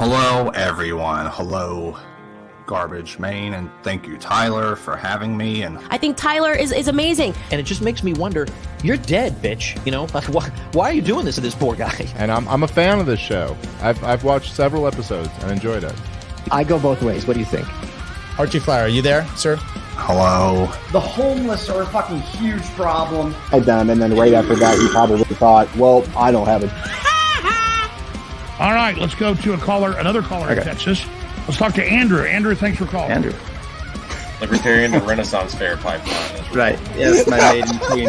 Hello, everyone. Hello, Garbage Main, and thank you, Tyler, for having me. And I think Tyler is amazing. And it just makes me wonder, you're dead, bitch. You know, why are you doing this to this poor guy? And I'm a fan of this show. I've watched several episodes and enjoyed it. I go both ways. What do you think? Archie Flyer, are you there, sir? hello. The homeless are a fucking huge problem. And then right after that, you probably thought, well, I don't have it. All right, let's go to another caller in Texas. Let's talk to Andrew. Andrew, thanks for calling. Andrew. Libertarian to Renaissance Fair pipeline. Right. Yes, my maiden queen.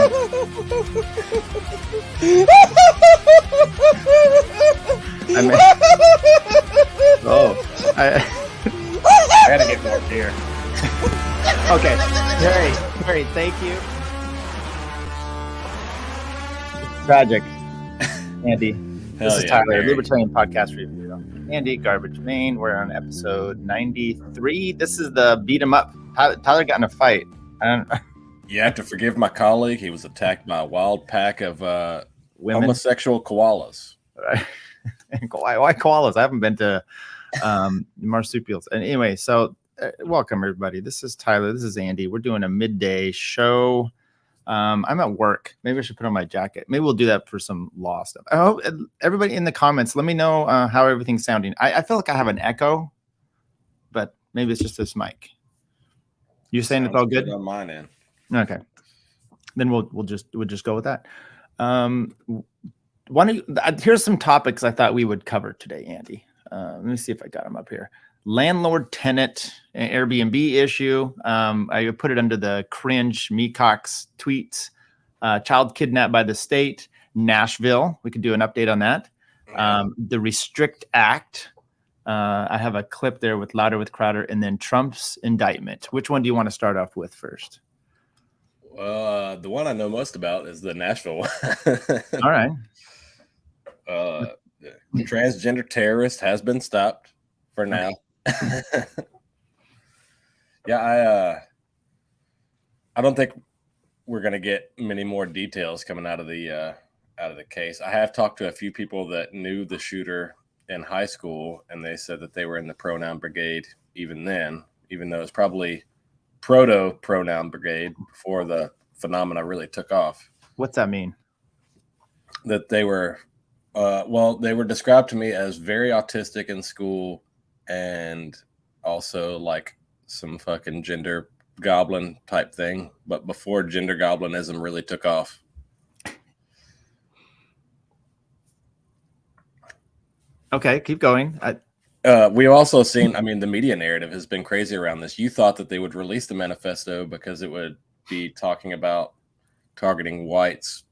I gotta get more beer. Okay. Great. Thank you. Tragic. Andy. This is Tyler, Mary. Libertarian Podcast Review. Andy, Garbage Main. We're on episode 93. This is the beat 'em up. Tyler got in a fight. You have to forgive my colleague. He was attacked by a wild pack of Women. homosexual koalas. Right. Why koalas? I haven't been to marsupials. And anyway, so welcome everybody. This is Tyler. This is Andy. We're doing a midday show. I'm at work. Maybe I should put on my jacket. Maybe we'll do that for some law stuff. I hope everybody in the comments, let me know how everything's sounding. I feel like I have an echo, but maybe it's just this mic. You're saying it's all good on mine end. Okay. Then we'll just go with that. Here's some topics I thought we would cover today, Andy. Let me see if I got them up here. Landlord-tenant Airbnb issue. I put it under the cringe Mecox tweets. Child kidnapped by the state. Nashville. We could do an update on that. The Restrict Act. I have a clip there with Louder with Crowder, and then Trump's indictment. Which one do you want to start off with first? The one I know most about is the Nashville one. All right. The transgender terrorist has been stopped for now. Yeah, I don't think we're gonna get many more details coming out of the case. I have talked to a few people that knew the shooter in high school, and they said that they were in the pronoun brigade even then, even though it's probably pronoun brigade before the phenomena really took off. What's that mean? That they were, they were described to me as very autistic in school, and also like some fucking gender goblin type thing, but before gender goblinism really took off. Okay, keep going. We've also seen, the media narrative has been crazy around this. You thought that they would release the manifesto because it would be talking about targeting whites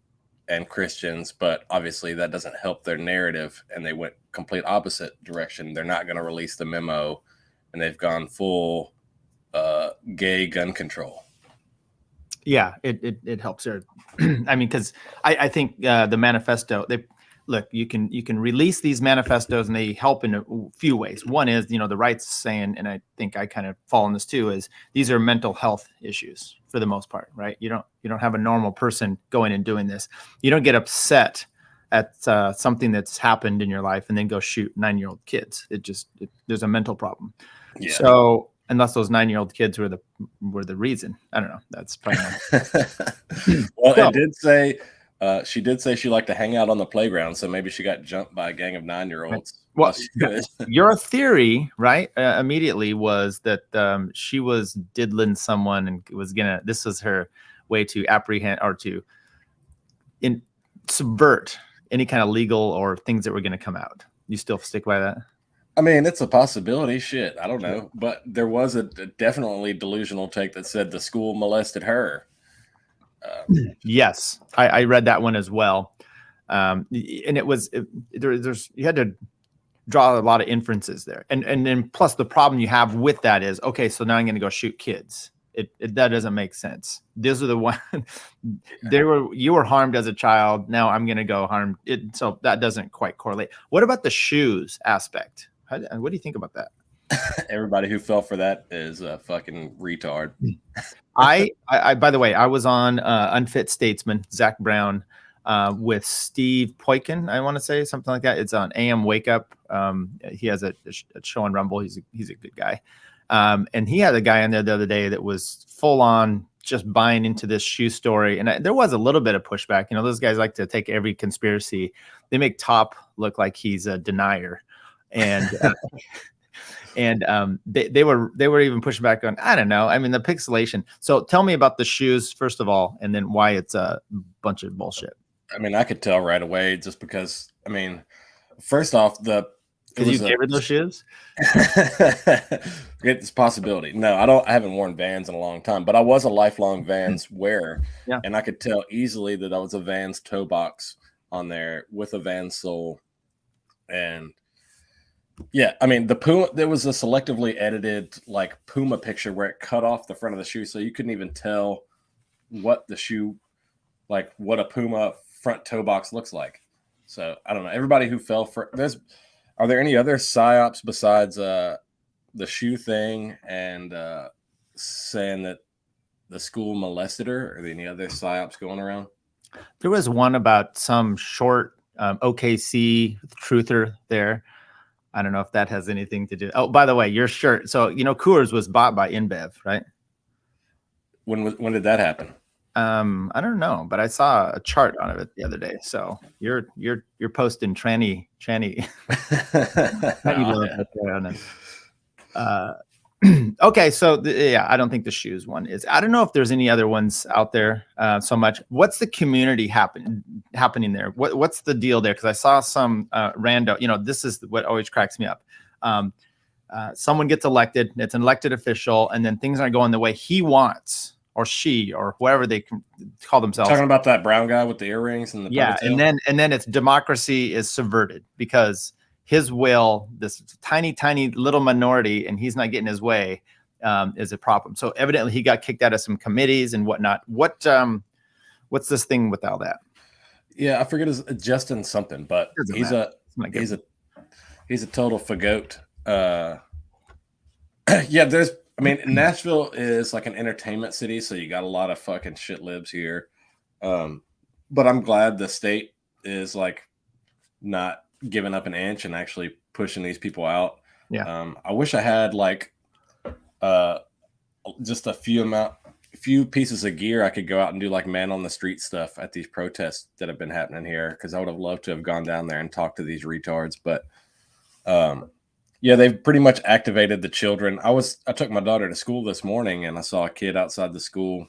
and Christians, but obviously that doesn't help their narrative, and they went complete opposite direction. They're not going to release the memo, and they've gone full gay gun control. Yeah, it helps there. Because I think the manifesto, you can release these manifestos, and they help in a few ways. One is, the rights saying, and I think I kind of fall in this too, is these are mental health issues for the most part, right? You don't have a normal person going and doing this. You don't get upset at something that's happened in your life and then go shoot 9-year-old kids. There's a mental problem. Yeah. So unless those 9-year-old kids were the reason, I don't know. That's probably not. Well, it did say. She did say she liked to hang out on the playground, so maybe she got jumped by a gang of 9-year-olds. Well, your theory, right, immediately was that she was diddling someone and this was her way to apprehend or to subvert any kind of legal or things that were going to come out. You still stick by that? It's a possibility. Shit, I don't know. But there was a definitely delusional take that said the school molested her. Yes, I read that one as well, and it was you had to draw a lot of inferences there, and then plus the problem you have with that is, okay, so now I'm going to go shoot kids. That doesn't make sense. Those are the one you were harmed as a child. Now I'm going to go harm it, so that doesn't quite correlate. What about the shoes aspect? What do you think about that? Everybody who fell for that is a fucking retard. I by the way, I was on Unfit Statesman, Zach Brown, with Steve Poikin, I want to say something like that. It's on AM Wake Up. He has a show on Rumble. He's a good guy. And he had a guy on there the other day that was full on just buying into this shoe story. And there was a little bit of pushback. Those guys like to take every conspiracy. They make Top look like he's a denier. And they were even pushing back on, I don't know. I mean, the pixelation. So tell me about the shoes, first of all, and then why it's a bunch of bullshit. I mean, I could tell right away just because, I mean, first off, Did you gave her those shoes? It's a possibility. No, I haven't worn Vans in a long time, but I was a lifelong Vans wearer. Yeah. And I could tell easily that I was a Vans toe box on there with a Vans sole. And yeah, I mean, the Puma, there was a selectively edited like Puma picture where it cut off the front of the shoe. So you couldn't even tell what the shoe, like what a Puma front toe box looks like. So I don't know. Everybody who fell for are there any other psyops besides the shoe thing and saying that the school molested her? Are there any other psyops going around? There was one about some short OKC truther there. I don't know if that has anything to do. Oh, by the way, your shirt. So Coors was bought by InBev, right? When did that happen? I don't know, but I saw a chart on it the other day. So you're posting tranny. Okay, so yeah, I don't think the shoes one is. I don't know if there's any other ones out there so much. What's the community happening there? What's the deal there? Because I saw some rando. This is what always cracks me up. Someone gets elected, it's an elected official, and then things aren't going the way he wants, or she, or whoever they call themselves. Talking about that brown guy with the earrings and the ponytail? and then it's democracy is subverted because his will, this tiny little minority, and he's not getting his way, is a problem. So evidently he got kicked out of some committees and whatnot. What's this thing with all that? Yeah, I forget his Justin something, but he's a total fagote. Yeah, Nashville is like an entertainment city, so you got a lot of fucking shit libs here. But I'm glad the state is like not giving up an inch and actually pushing these people out. Yeah. I wish I had like just a few pieces of gear I could go out and do like man on the street stuff at these protests that have been happening here, because I would have loved to have gone down there and talked to these retards. But yeah, they've pretty much activated the children. I took my daughter to school this morning and I saw a kid outside the school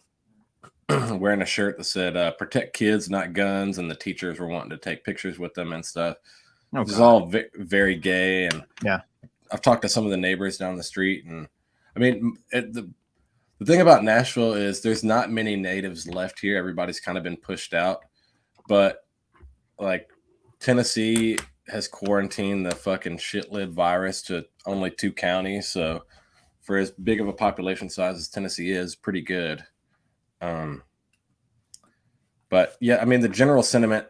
wearing a shirt that said protect kids, not guns, and the teachers were wanting to take pictures with them and stuff. It's all very gay. And yeah, I've talked to some of the neighbors down the street, and I mean, the thing about Nashville is there's not many natives left here. Everybody's kind of been pushed out, but like Tennessee has quarantined the fucking shitlib virus to only 2 counties. So for as big of a population size as Tennessee is, pretty good. But yeah, I mean, the general sentiment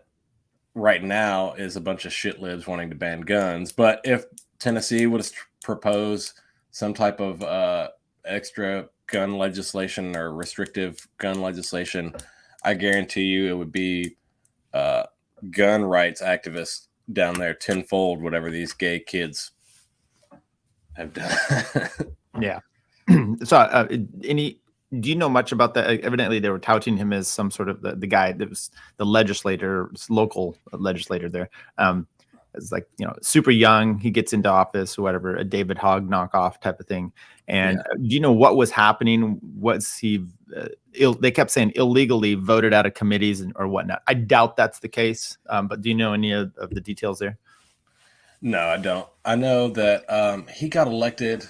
right now is a bunch of shitlibs wanting to ban guns. But if Tennessee would propose some type of extra gun legislation or restrictive gun legislation, I guarantee you it would be gun rights activists down there tenfold whatever these gay kids have done. Yeah. So do you know much about that? Evidently they were touting him as some sort of the guy that was the legislator, local legislator there. It's like, super young, he gets into office or whatever, a David Hogg knockoff type of thing. And do you know what was happening? Was he they kept saying illegally voted out of committees or whatnot? I doubt that's the case. But do you know any of the details there? No, I don't. I know that he got elected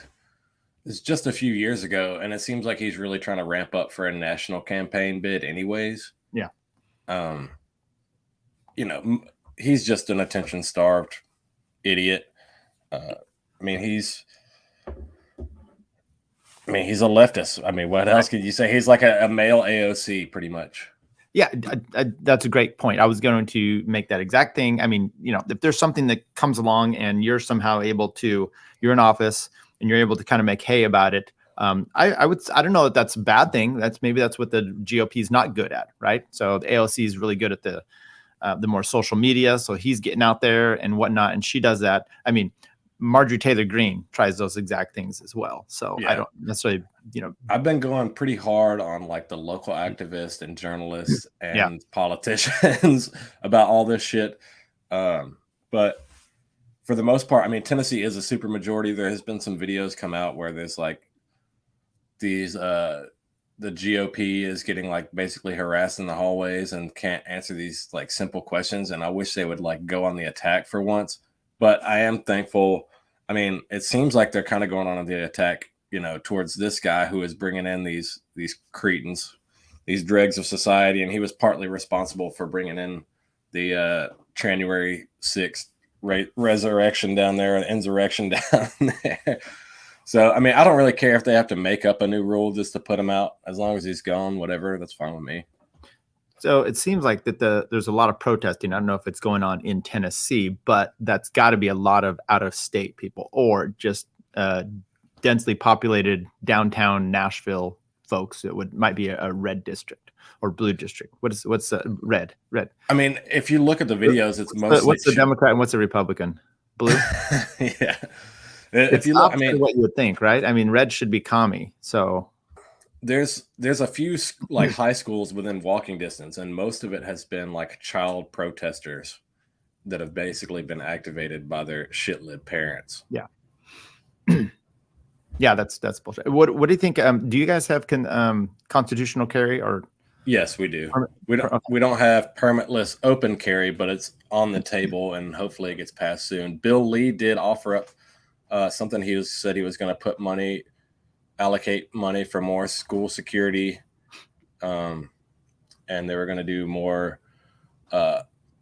just a few years ago, and it seems like he's really trying to ramp up for a national campaign bid anyways. Yeah. He's just an attention-starved idiot. He's a leftist. I mean, what else could you say? He's like a male AOC, pretty much. Yeah, that's a great point. I was going to make that exact thing. I mean, if there's something that comes along and you're somehow you're in office and you're able to kind of make hay about it, I don't know that that's a bad thing. Maybe that's what the GOP is not good at, right? So the AOC is really good at the more social media. So he's getting out there and whatnot. And she does that. I mean, Marjorie Taylor Greene tries those exact things as well. So I don't necessarily, I've been going pretty hard on like the local activists and journalists and politicians about all this shit. But for the most part, I mean, Tennessee is a super majority. There has been some videos come out where there's like these, the GOP is getting like basically harassed in the hallways and can't answer these like simple questions. And I wish they would like go on the attack for once. But I am thankful. I mean, it seems like they're kind of going on the attack, towards this guy who is bringing in these cretins, these dregs of society. And he was partly responsible for bringing in the January 6th resurrection down there and insurrection down there. So, I mean, I don't really care if they have to make up a new rule just to put him out. As long as he's gone, whatever, that's fine with me. So it seems like that there's a lot of protesting. I don't know if it's going on in Tennessee, but that's got to be a lot of out-of-state people or just densely populated downtown Nashville folks. It might be a red district or blue district. What's red? Red. I mean, if you look at the videos, it's mostly what's the Democrat and what's the Republican? Blue. Yeah. If you look, I mean, what you would think, right? I mean, red should be commie. So there's a few like high schools within walking distance, and most of it has been like child protesters that have basically been activated by their shitlib parents. Yeah. Yeah, that's bullshit. What do you think? Do you guys have constitutional carry or? Yes, we do. We don't have permitless open carry, but it's on the table, and hopefully it gets passed soon. Bill Lee did offer up something. He said he was going to allocate money for more school security, and they were going to do more,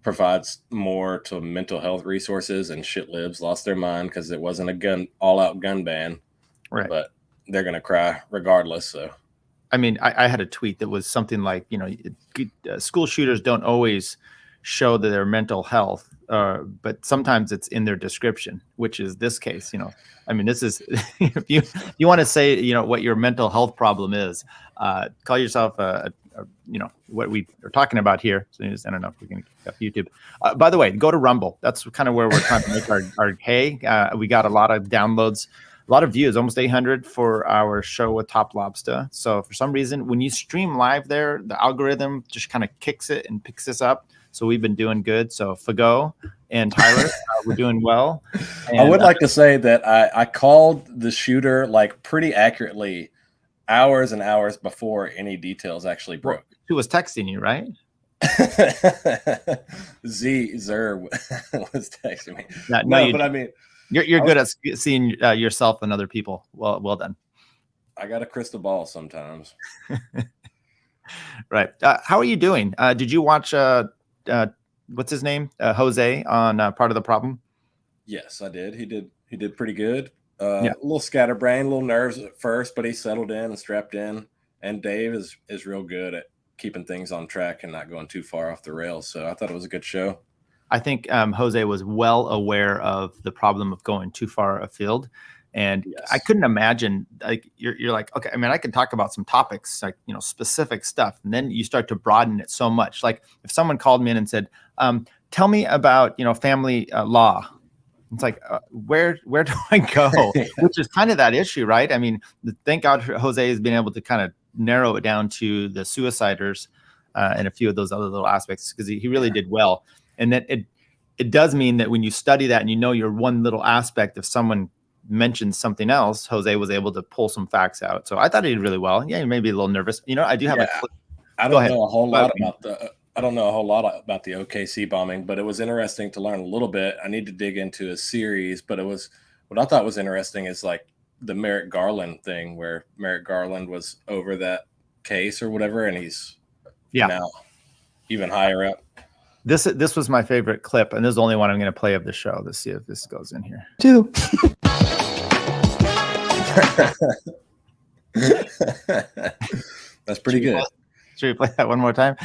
provides more to mental health resources. And shitlibs lost their mind because it wasn't a all-out gun ban, right? But they're going to cry regardless. So, I mean, I had a tweet that was something like, school shooters don't always show that their mental health, but sometimes it's in their description, which is this case. I mean, this is if you want to say what your mental health problem is, call yourself what we are talking about here. So I don't know if we can get up YouTube. By the way, go to Rumble. That's kind of where we're trying to make our hay. We got a lot of downloads, a lot of views, almost 800 for our show with Top Lobster. So for some reason, when you stream live there, the algorithm just kind of kicks it and picks us up. So we've been doing good. So Fago and Tyler, we're doing well. And, I would like to say that I called the shooter like pretty accurately hours and hours before any details actually broke. Who was texting you, right? Zer was texting me. But I mean, you're good at seeing yourself and other people. Well done. I got a crystal ball sometimes. Right. How are you doing? Did you watch what's his name? Jose on Part of the Problem? Yes, I did. He did pretty good. A little scatterbrained, a little nerves at first, but he settled in and strapped in. And Dave is real good at keeping things on track and not going too far off the rails. So I thought it was a good show. I think Jose was well aware of the problem of going too far afield. And yes. I couldn't imagine, like, you're like, okay, I mean, I can talk about some topics, like, specific stuff. And then you start to broaden it so much. Like if someone called me in and said, tell me about, family law. It's like, where do I go? Which is kind of that issue, right? I mean, thank God Jose has been able to kind of narrow it down to the suiciders and a few of those other little aspects, because he really did well. And that it does mean that when you study that and your one little aspect, if someone mentions something else, Jose was able to pull some facts out. So I thought he did really well. Yeah, you may be a little nervous. I do have a clip. I don't know a whole lot about the OKC bombing, but it was interesting to learn a little bit. I need to dig into a series, but what I thought was interesting is like the Merrick Garland thing, where Merrick Garland was over that case or whatever, and he's now even higher up. This was my favorite clip, and this is the only one I'm going to play of the show. Let's see if this goes in here. Too. That's pretty good. Should we play that one more time?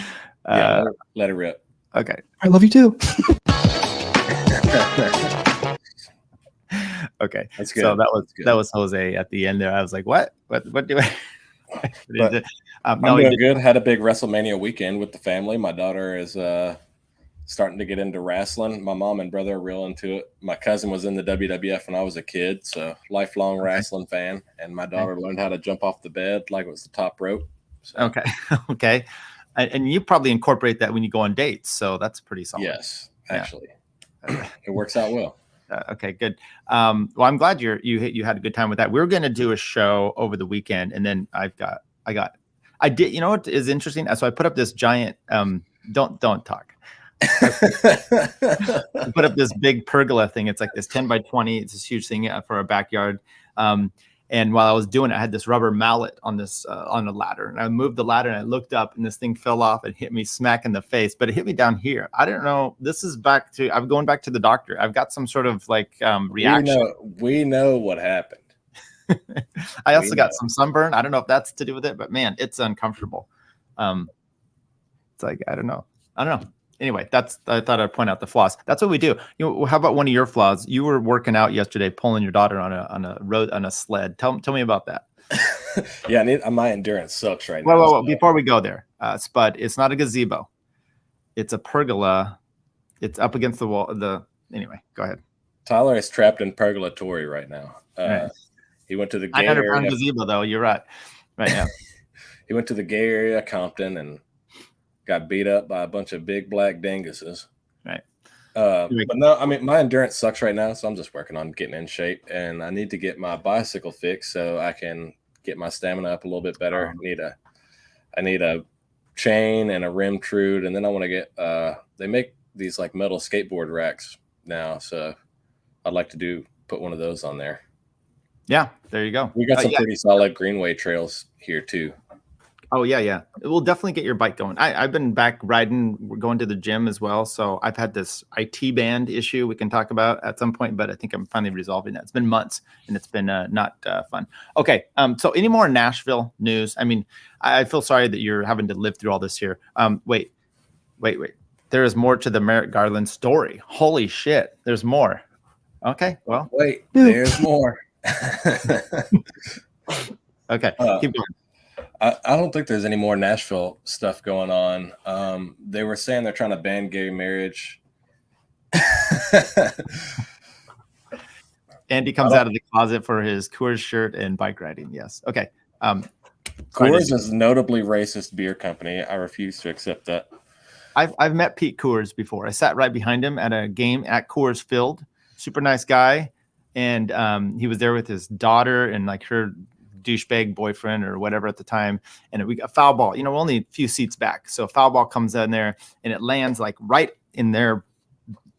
Yeah, let it rip. Okay. I love you too. Okay. That's good. So that was Jose at the end there. I was like, what do I? I'm doing good. Had a big WrestleMania weekend with the family. My daughter is starting to get into wrestling. My mom and brother are real into it. My cousin was in the WWF when I was a kid, so lifelong wrestling fan. And my daughter learned how to jump off the bed like it was the top rope. So. Okay. Okay. And you probably incorporate that when you go on dates. So that's pretty solid. Yes, actually. It works out well. Okay, good. Well, I'm glad you had a good time with that. We're going to do a show over the weekend, and then I did. You know what is interesting? So I put up this giant. Don't talk. I put up this big pergola thing. It's like this 10 by 20. It's this huge thing for a backyard. And while I was doing it, I had this rubber mallet on this on a ladder, and I moved the ladder and I looked up, and this thing fell off and hit me smack in the face. But it hit me down here. I don't know. This is I'm going back to the doctor. I've got some sort of like reaction. We know what happened. I also got some sunburn. I don't know if that's to do with it, but man, it's uncomfortable. It's like I don't know. Anyway, I thought I'd point out the flaws. That's what we do. How about one of your flaws? You were working out yesterday, pulling your daughter on a sled. Tell me about that. Yeah, my endurance sucks right now. Well, before we go there, Spud, it's not a gazebo. It's a pergola. It's up against the wall. Anyway, go ahead. Tyler is trapped in pergolatory right now. Nice. He went to the gay area. 900-pound gazebo, though. You're right. Right now. He went to the gay area, Compton, and got beat up by a bunch of big black dinguses. Right. But no, I mean, my endurance sucks right now, so I'm just working on getting in shape, and I need to get my bicycle fixed so I can get my stamina up a little bit better. I need a chain and a rim trude, and then I want to get they make these like metal skateboard racks now, so I'd like to put one of those on there. Yeah, there you go. We got some pretty solid greenway trails here too. Oh yeah. It will definitely get your bike going. I've been back riding, going to the gym as well. So I've had this IT band issue we can talk about at some point, but I think I'm finally resolving that. It's been months and it's been not fun. Okay. So any more Nashville news? I mean, I feel sorry that you're having to live through all this here. Wait. There is more to the Merrick Garland story. Holy shit. There's more. Okay. Well, wait, there's more. Okay. Keep going. I don't think there's any more Nashville stuff going on. They were saying they're trying to ban gay marriage. Andy comes out of the closet for his Coors shirt and bike riding. Yes. Okay. Coors is a notably racist beer company. I refuse to accept that. I've met Pete Coors before. I sat right behind him at a game at Coors Field. Super nice guy. And he was there with his daughter and like her douchebag boyfriend or whatever at the time, and we got a foul ball, we're only a few seats back, so a foul ball comes in there and it lands like right in their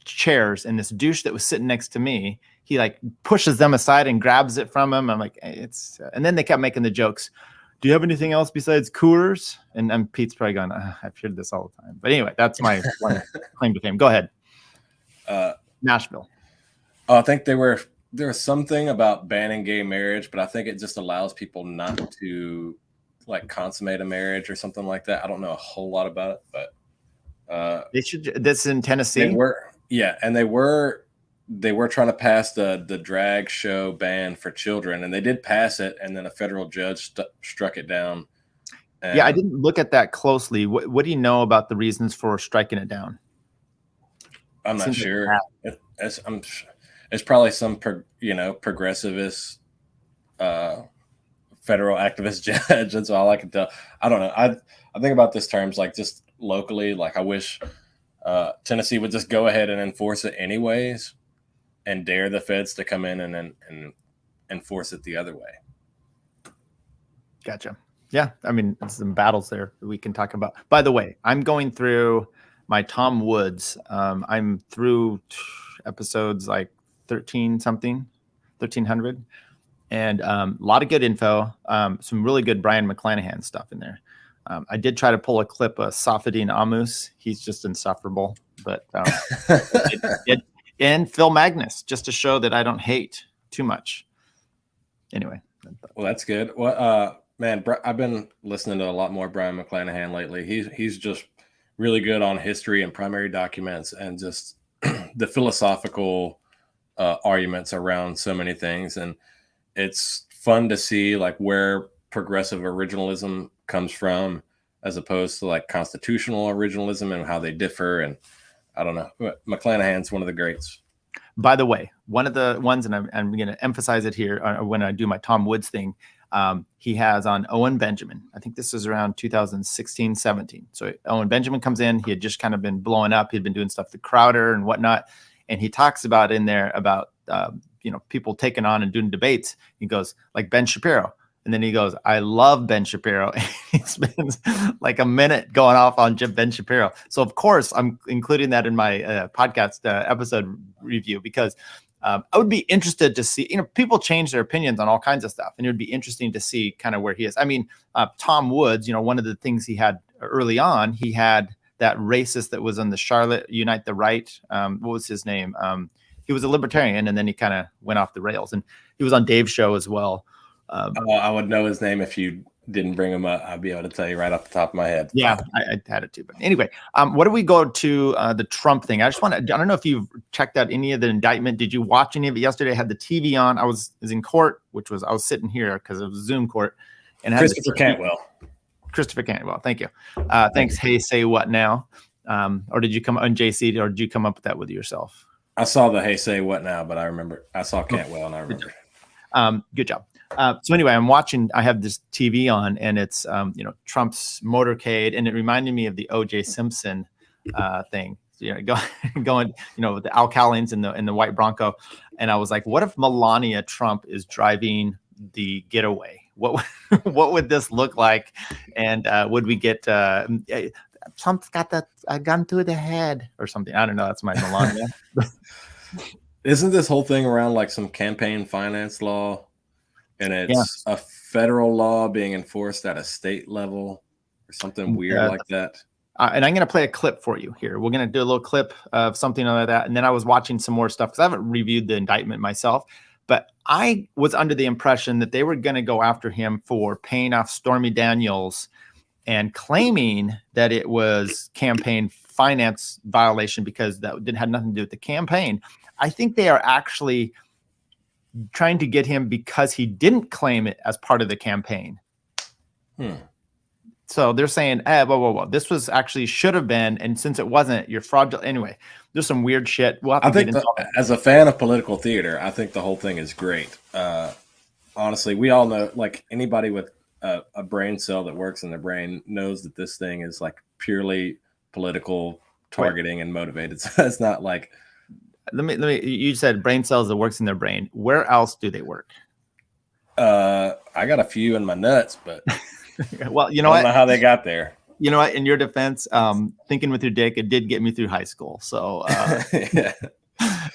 chairs, and this douche that was sitting next to me, he like pushes them aside and grabs it from him. I'm like, it's and then they kept making the jokes, do you have anything else besides Coors? And Pete's probably going, I've heard this all the time, but anyway, that's my one claim to fame. Go ahead. Nashville. I think there was something about banning gay marriage, but I think it just allows people not to like consummate a marriage or something like that. I don't know a whole lot about it, but they should. This in Tennessee. They were trying to pass the drag show ban for children, and they did pass it, and then a federal judge struck it down. Yeah, I didn't look at that closely. What do you know about the reasons for striking it down? I'm not sure. It's probably some progressivist federal activist judge. That's all I can tell. I don't know. I think about this terms like just locally. Like I wish Tennessee would just go ahead and enforce it anyways, and dare the feds to come in and enforce it the other way. Gotcha. Yeah, I mean, there's some battles there that we can talk about. By the way, I'm going through my Tom Woods. I'm through episodes like 1300, and a lot of good info. Some really good Brian McClanahan stuff in there. I did try to pull a clip of Safadine Amus. He's just insufferable, but and Phil Magnus, just to show that I don't hate too much. Anyway, well, that's good. Well, man, I've been listening to a lot more Brian McClanahan lately. He's just really good on history and primary documents and just the philosophical arguments around so many things. And it's fun to see like where progressive originalism comes from as opposed to like constitutional originalism and how they differ. And I don't know. McClanahan's one of the greats. By the way, one of the ones, and I'm going to emphasize it here when I do my Tom Woods thing, he has on Owen Benjamin. I think this is around 2016, 17. So Owen Benjamin comes in. He had just kind of been blowing up. He'd been doing stuff to Crowder and whatnot. And he talks about in there about, people taking on and doing debates. He goes, like Ben Shapiro. And then he goes, I love Ben Shapiro. And he spends like a minute going off on Ben Shapiro. So, of course, I'm including that in my podcast episode review because I would be interested to see, people change their opinions on all kinds of stuff. And it would be interesting to see kind of where he is. I mean, Tom Woods, one of the things he had early on, he had that racist that was on the Charlotte Unite the Right. What was his name? He was a libertarian, and then he kind of went off the rails. And he was on Dave's show as well. I would know his name if you didn't bring him up. I'd be able to tell you right off the top of my head. Yeah, I had it too. But anyway, what do we go to the Trump thing? I don't know if you've checked out any of the indictment. Did you watch any of it yesterday? I had the TV on. I was in court, I was sitting here because it was Zoom court. And Christopher Cantwell. Thank you. Thanks. Hey, say what now? Or did you come on JC, or did you come up with that with yourself? I saw the hey, say what now, but I remember I saw Cantwell and I remember. Good job. So anyway, I have this TV on, and it's, Trump's motorcade, and it reminded me of the O.J. Simpson thing. So, going, with the alkalines in the white Bronco. And I was like, what if Melania Trump is driving the getaway? What would this look like? And would we get Trump's got a gun to the head or something? I don't know. That's my Melania. Isn't this whole thing around like some campaign finance law? And it's a federal law being enforced at a state level or something weird like that. And I'm going to play a clip for you here. We're going to do a little clip of something like that. And then I was watching some more stuff because I haven't reviewed the indictment myself. But I was under the impression that they were going to go after him for paying off Stormy Daniels and claiming that it was campaign finance violation because that had nothing to do with the campaign. I think they are actually trying to get him because he didn't claim it as part of the campaign. So they're saying, whoa. This was actually should have been. And since it wasn't, you're fraudulent. Anyway, there's some weird shit. We'll have to get into as a fan of political theater, I think the whole thing is great. Honestly, we all know, like anybody with a brain cell that works in their brain knows that this thing is like purely political targeting and motivated. So it's not like, Let me. You said brain cells that works in their brain. Where else do they work? I got a few in my nuts, but well, I don't know how they got there. You know what? In your defense, thinking with your dick, it did get me through high school. So,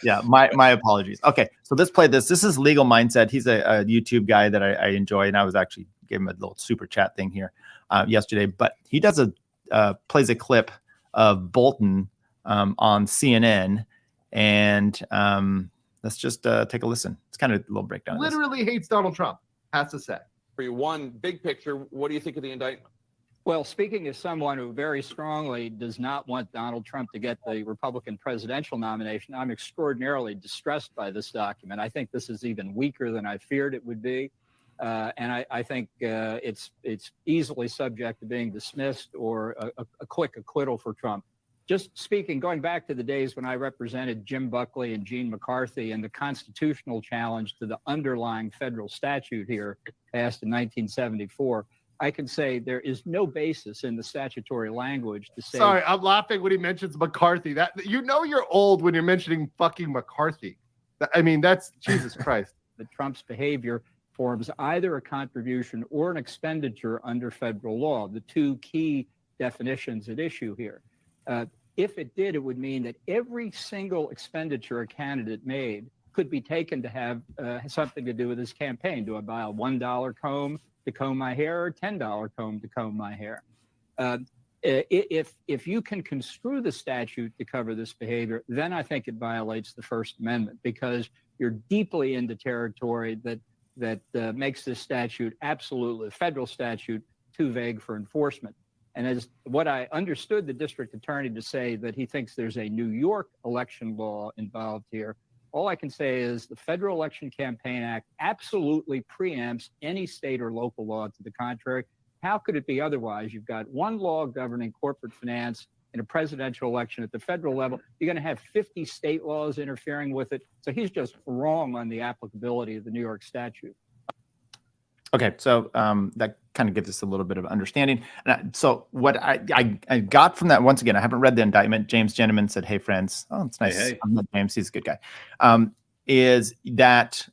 yeah, my apologies. Okay, so let's play this. This is Legal Mindset. He's a YouTube guy that I enjoy, and I was actually gave him a little super chat thing here yesterday. But he does plays a clip of Bolton on CNN. And let's just take a listen. It's kind of a little breakdown. Literally hates Donald Trump, has to say. For you, one big picture, what do you think of the indictment? Well, speaking as someone who very strongly does not want Donald Trump to get the Republican presidential nomination, I'm extraordinarily distressed by this document. I think this is even weaker than I feared it would be. And I think it's easily subject to being dismissed or a quick acquittal for Trump. Just speaking, going back to the days when I represented Jim Buckley and Gene McCarthy and the constitutional challenge to the underlying federal statute here passed in 1974, I can say there is no basis in the statutory language to say. Sorry, I'm laughing when he mentions McCarthy. That you're old when you're mentioning fucking McCarthy. I mean, that's Jesus Christ. That Trump's behavior forms either a contribution or an expenditure under federal law, the two key definitions at issue here. If it did, it would mean that every single expenditure a candidate made could be taken to have something to do with his campaign. Do I buy a $1 comb to comb my hair or $10 comb to comb my hair? If you can construe the statute to cover this behavior, then I think it violates the First Amendment because you're deeply into territory that makes this statute absolutely, federal statute, too vague for enforcement. And as what I understood the district attorney to say that he thinks there's a New York election law involved here, all I can say is the Federal Election Campaign Act absolutely preempts any state or local law to the contrary. How could it be otherwise? You've got one law governing corporate finance in a presidential election at the federal level. You're going to have 50 state laws interfering with it. So he's just wrong on the applicability of the New York statute. Okay, so that kind of gives us a little bit of understanding. So what I got from that, once again, I haven't read the indictment. James Gentleman said, "Hey, friends." Oh, it's nice. Hey. I'm not James. He's a good guy. Is that,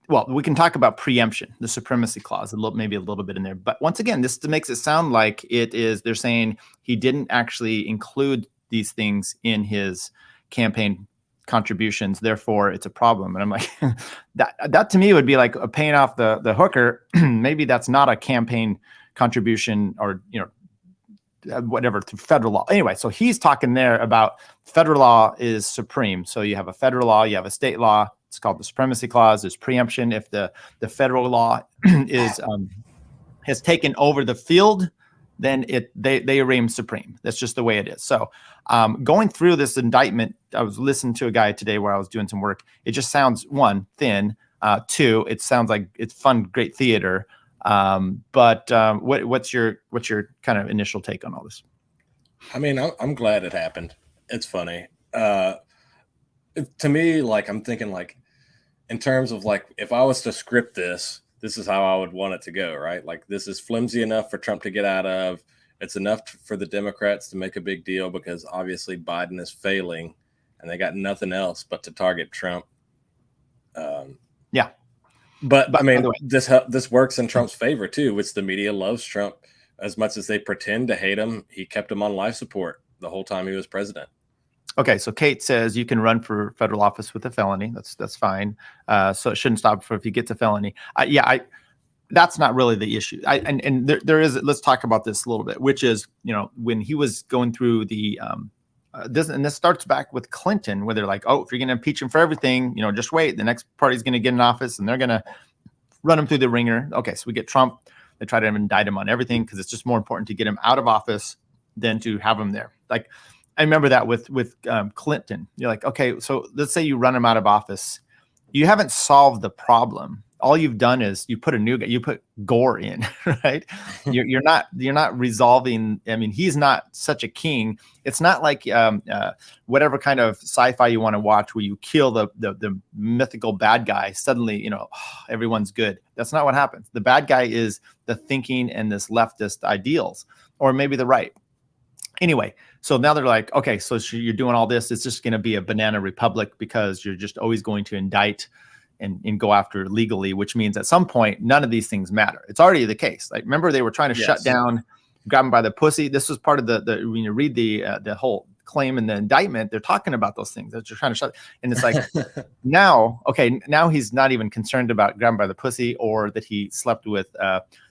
well, we can talk about preemption, the supremacy clause, maybe a little bit in there. But once again, this makes it sound like they're saying he didn't actually include these things in his campaign contributions, therefore it's a problem. And I'm like, that to me would be like paying off the hooker. Maybe that's not a campaign contribution, or whatever, through federal law. Anyway, so he's talking there about federal law is supreme. So you have a federal law, you have a state law. It's called the supremacy clause. There's preemption if the federal law has taken over the field, then they reign supreme. That's just the way it is. So going through this indictment, I was listening to a guy today where I was doing some work. It just sounds, one, thin. Two, it sounds like it's fun, great theater. But what's your kind of initial take on all this? I mean, I'm glad it happened. It's funny. To me, like, I'm thinking, like, in terms of, like, if I was to script this is how I would want it to go, right? Like, this is flimsy enough for Trump to get out of. It's enough for the Democrats to make a big deal because obviously Biden is failing and they got nothing else but to target Trump. Yeah. But I mean, this works in Trump's favor too, which the media loves Trump. As much as they pretend to hate him, he kept him on life support the whole time he was president. Okay, so Kate says you can run for federal office with a felony. That's fine. So it shouldn't stop if he gets a felony. That's not really the issue. And there is. Let's talk about this a little bit, which is, when he was going through the this starts back with Clinton, where they're like, oh, if you're going to impeach him for everything, just wait. The next party's going to get in office and they're going to run him through the ringer. Okay, so we get Trump. They try to indict him on everything because it's just more important to get him out of office than to have him there. Like, I remember that with Clinton. You're like, okay, so let's say you run him out of office. You haven't solved the problem. All you've done is you put you put Gore in, right? You're not resolving. I mean, he's not such a king. It's not like whatever kind of sci-fi you want to watch where you kill the mythical bad guy. Suddenly, everyone's good. That's not what happens. The bad guy is the thinking and this leftist ideals, or maybe the right. Anyway, so now they're like, okay, so you're doing all this. It's just going to be a banana republic because you're just always going to indict and go after legally, which means at some point, none of these things matter. It's already the case. Like, remember, they were trying to shut down, grab him by the pussy. This was part of when you read the whole claim in the indictment, they're talking about those things that you're trying to shut. And it's like, now he's not even concerned about grabbing by the pussy or that he slept with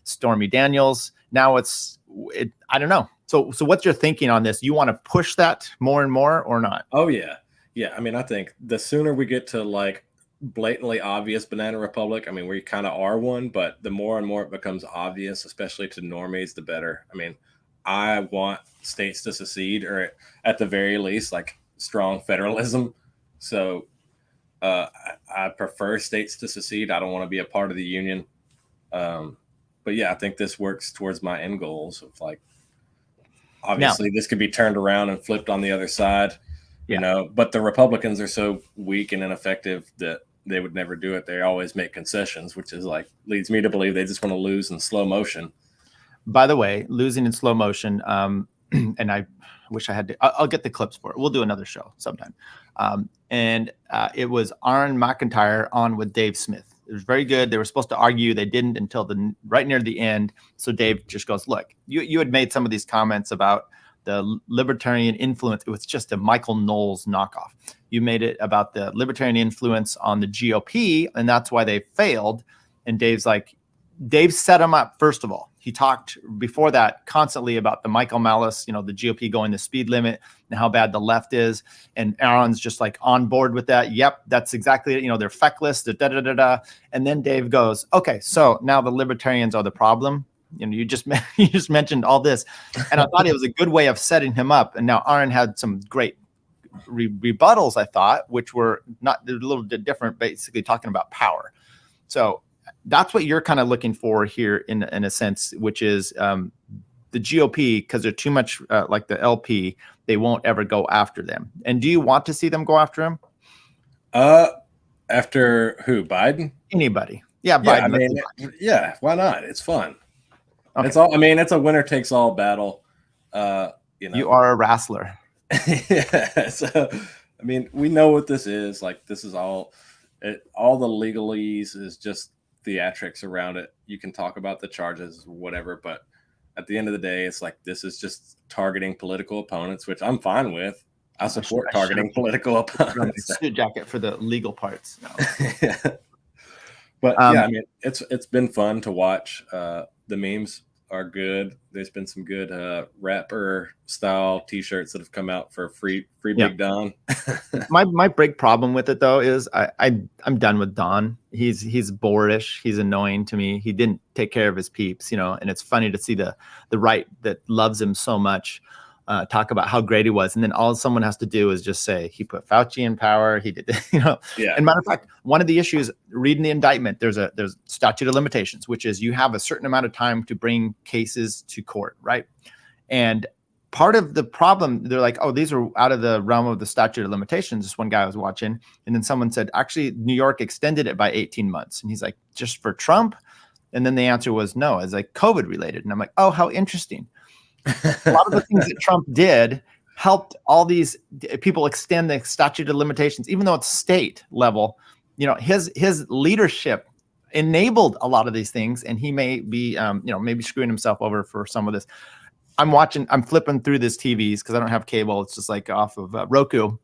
Stormy Daniels. Now I don't know. So what's your thinking on this? You want to push that more and more or not? Oh, yeah. Yeah. I mean, I think the sooner we get to, like, blatantly obvious banana republic, I mean, we kind of are one, but the more and more it becomes obvious, especially to normies, the better. I mean, I want states to secede, or at the very least, like, strong federalism. So I prefer states to secede. I don't want to be a part of the union. But yeah, I think this works towards my end goals of, like, obviously this could be turned around and flipped on the other side, but the Republicans are so weak and ineffective that they would never do it. They always make concessions, which is, like, leads me to believe they just want to lose in slow motion. By the way, Losing in slow motion. And I wish I had I'll get the clips for it. We'll do another show sometime. And it was Aaron McIntyre on with Dave Smith. It was very good. They were supposed to argue. They didn't until right near the end. So Dave just goes, look, you had made some of these comments about the libertarian influence. It was just a Michael Knowles knockoff. You made it about the libertarian influence on the GOP, and that's why they failed. And Dave's like, Dave set him up, first of all. He talked before that constantly about the Michael Malice, the GOP going the speed limit and how bad the left is. And Aaron's just like on board with that. Yep, that's exactly it. They're feckless, da. And then Dave goes, okay, so now the libertarians are the problem. You just mentioned all this. And I thought it was a good way of setting him up. And now Aaron had some great rebuttals, I thought, which were a little bit different, basically talking about power. So that's what you're kind of looking for here in a sense, which is the GOP, because they're too much like the LP, they won't ever go after them. And do you want to see them go after him? After who? Biden? Anybody? Yeah, Yeah, Biden. I mean, yeah, why not? It's fun. Okay. It's all. I mean, it's a winner takes all battle. You are a wrestler. Yeah. So, I mean, we know what this is. Like, this is all the legalese is just theatrics around it. You can talk about the charges, whatever, but at the end of the day, it's like this is just targeting political opponents, which I'm fine with. I support targeting political opponents. Suit jacket for the legal parts. No. Yeah. But yeah, I mean, it's been fun to watch. The memes are good. There's been some good rapper style T-shirts that have come out for free Big Don. my big problem with it though is I'm done with Don. He's boorish. He's annoying to me. He didn't take care of his peeps, and it's funny to see the right that loves him so much talk about how great he was, and then all someone has to do is just say he put Fauci in power. He did, Yeah. And matter of fact, one of the issues reading the indictment, there's statute of limitations, which is you have a certain amount of time to bring cases to court, right? And part of the problem, they're like, oh, these are out of the realm of the statute of limitations. This one guy I was watching, and then someone said, actually, New York extended it by 18 months, and he's like, just for Trump? And then the answer was no, it's like COVID related, and I'm like, oh, how interesting. A lot of the things that Trump did helped all these people extend the statute of limitations, even though it's state level. His leadership enabled a lot of these things, and he may be, maybe screwing himself over for some of this. I'm flipping through this TVs because I don't have cable. It's just like off of Roku.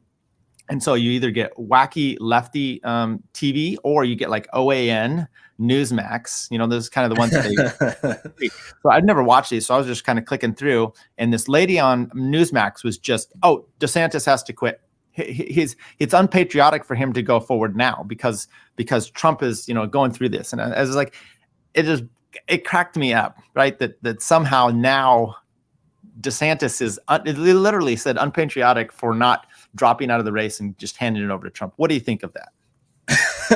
And so you either get wacky lefty TV or you get like OAN, Newsmax. Those are kind of the ones that they. So I'd never watched these, so I was just kind of clicking through. And this lady on Newsmax was just, oh, DeSantis has to quit. It's unpatriotic for him to go forward now because Trump is going through this. And I was like, it cracked me up, right? That somehow now DeSantis is it literally said unpatriotic for not dropping out of the race and just handing it over to Trump. What do you think of that?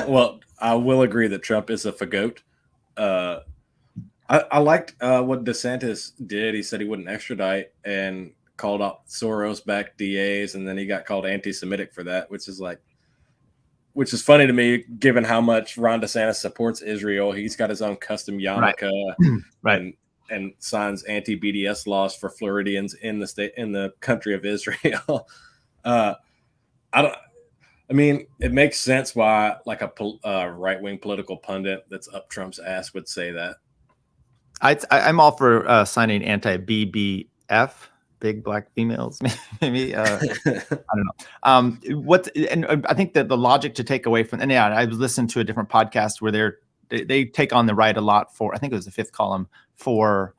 Well, I will agree that Trump is a fagote. I liked what DeSantis did. He said he wouldn't extradite and called out Soros-backed DAs, and then he got called anti-Semitic for that, which is funny to me, given how much Ron DeSantis supports Israel. He's got his own custom yarmulke, right. And signs anti-BDS laws for Floridians in the country of Israel. I mean, it makes sense why like a right-wing political pundit that's up Trump's ass would say that. I'm all for signing anti-BBF, big black females, maybe. I don't know. And I think that the logic to take away from, and yeah, I was listening to a different podcast where they take on the right a lot for, I think it was the Fifth Column, for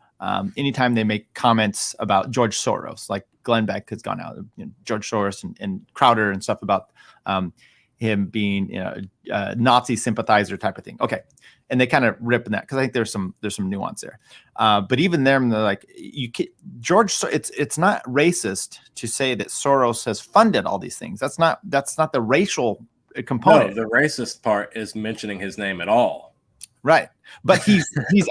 anytime they make comments about George Soros, like Glenn Beck has gone out, George Soros and Crowder and stuff about him being a Nazi sympathizer type of thing. Okay. And they kind of rip in that because I think there's some nuance there. But even them, they're like, it's not racist to say that Soros has funded all these things. That's not the racial component. No, the racist part is mentioning his name at all. Right. But he's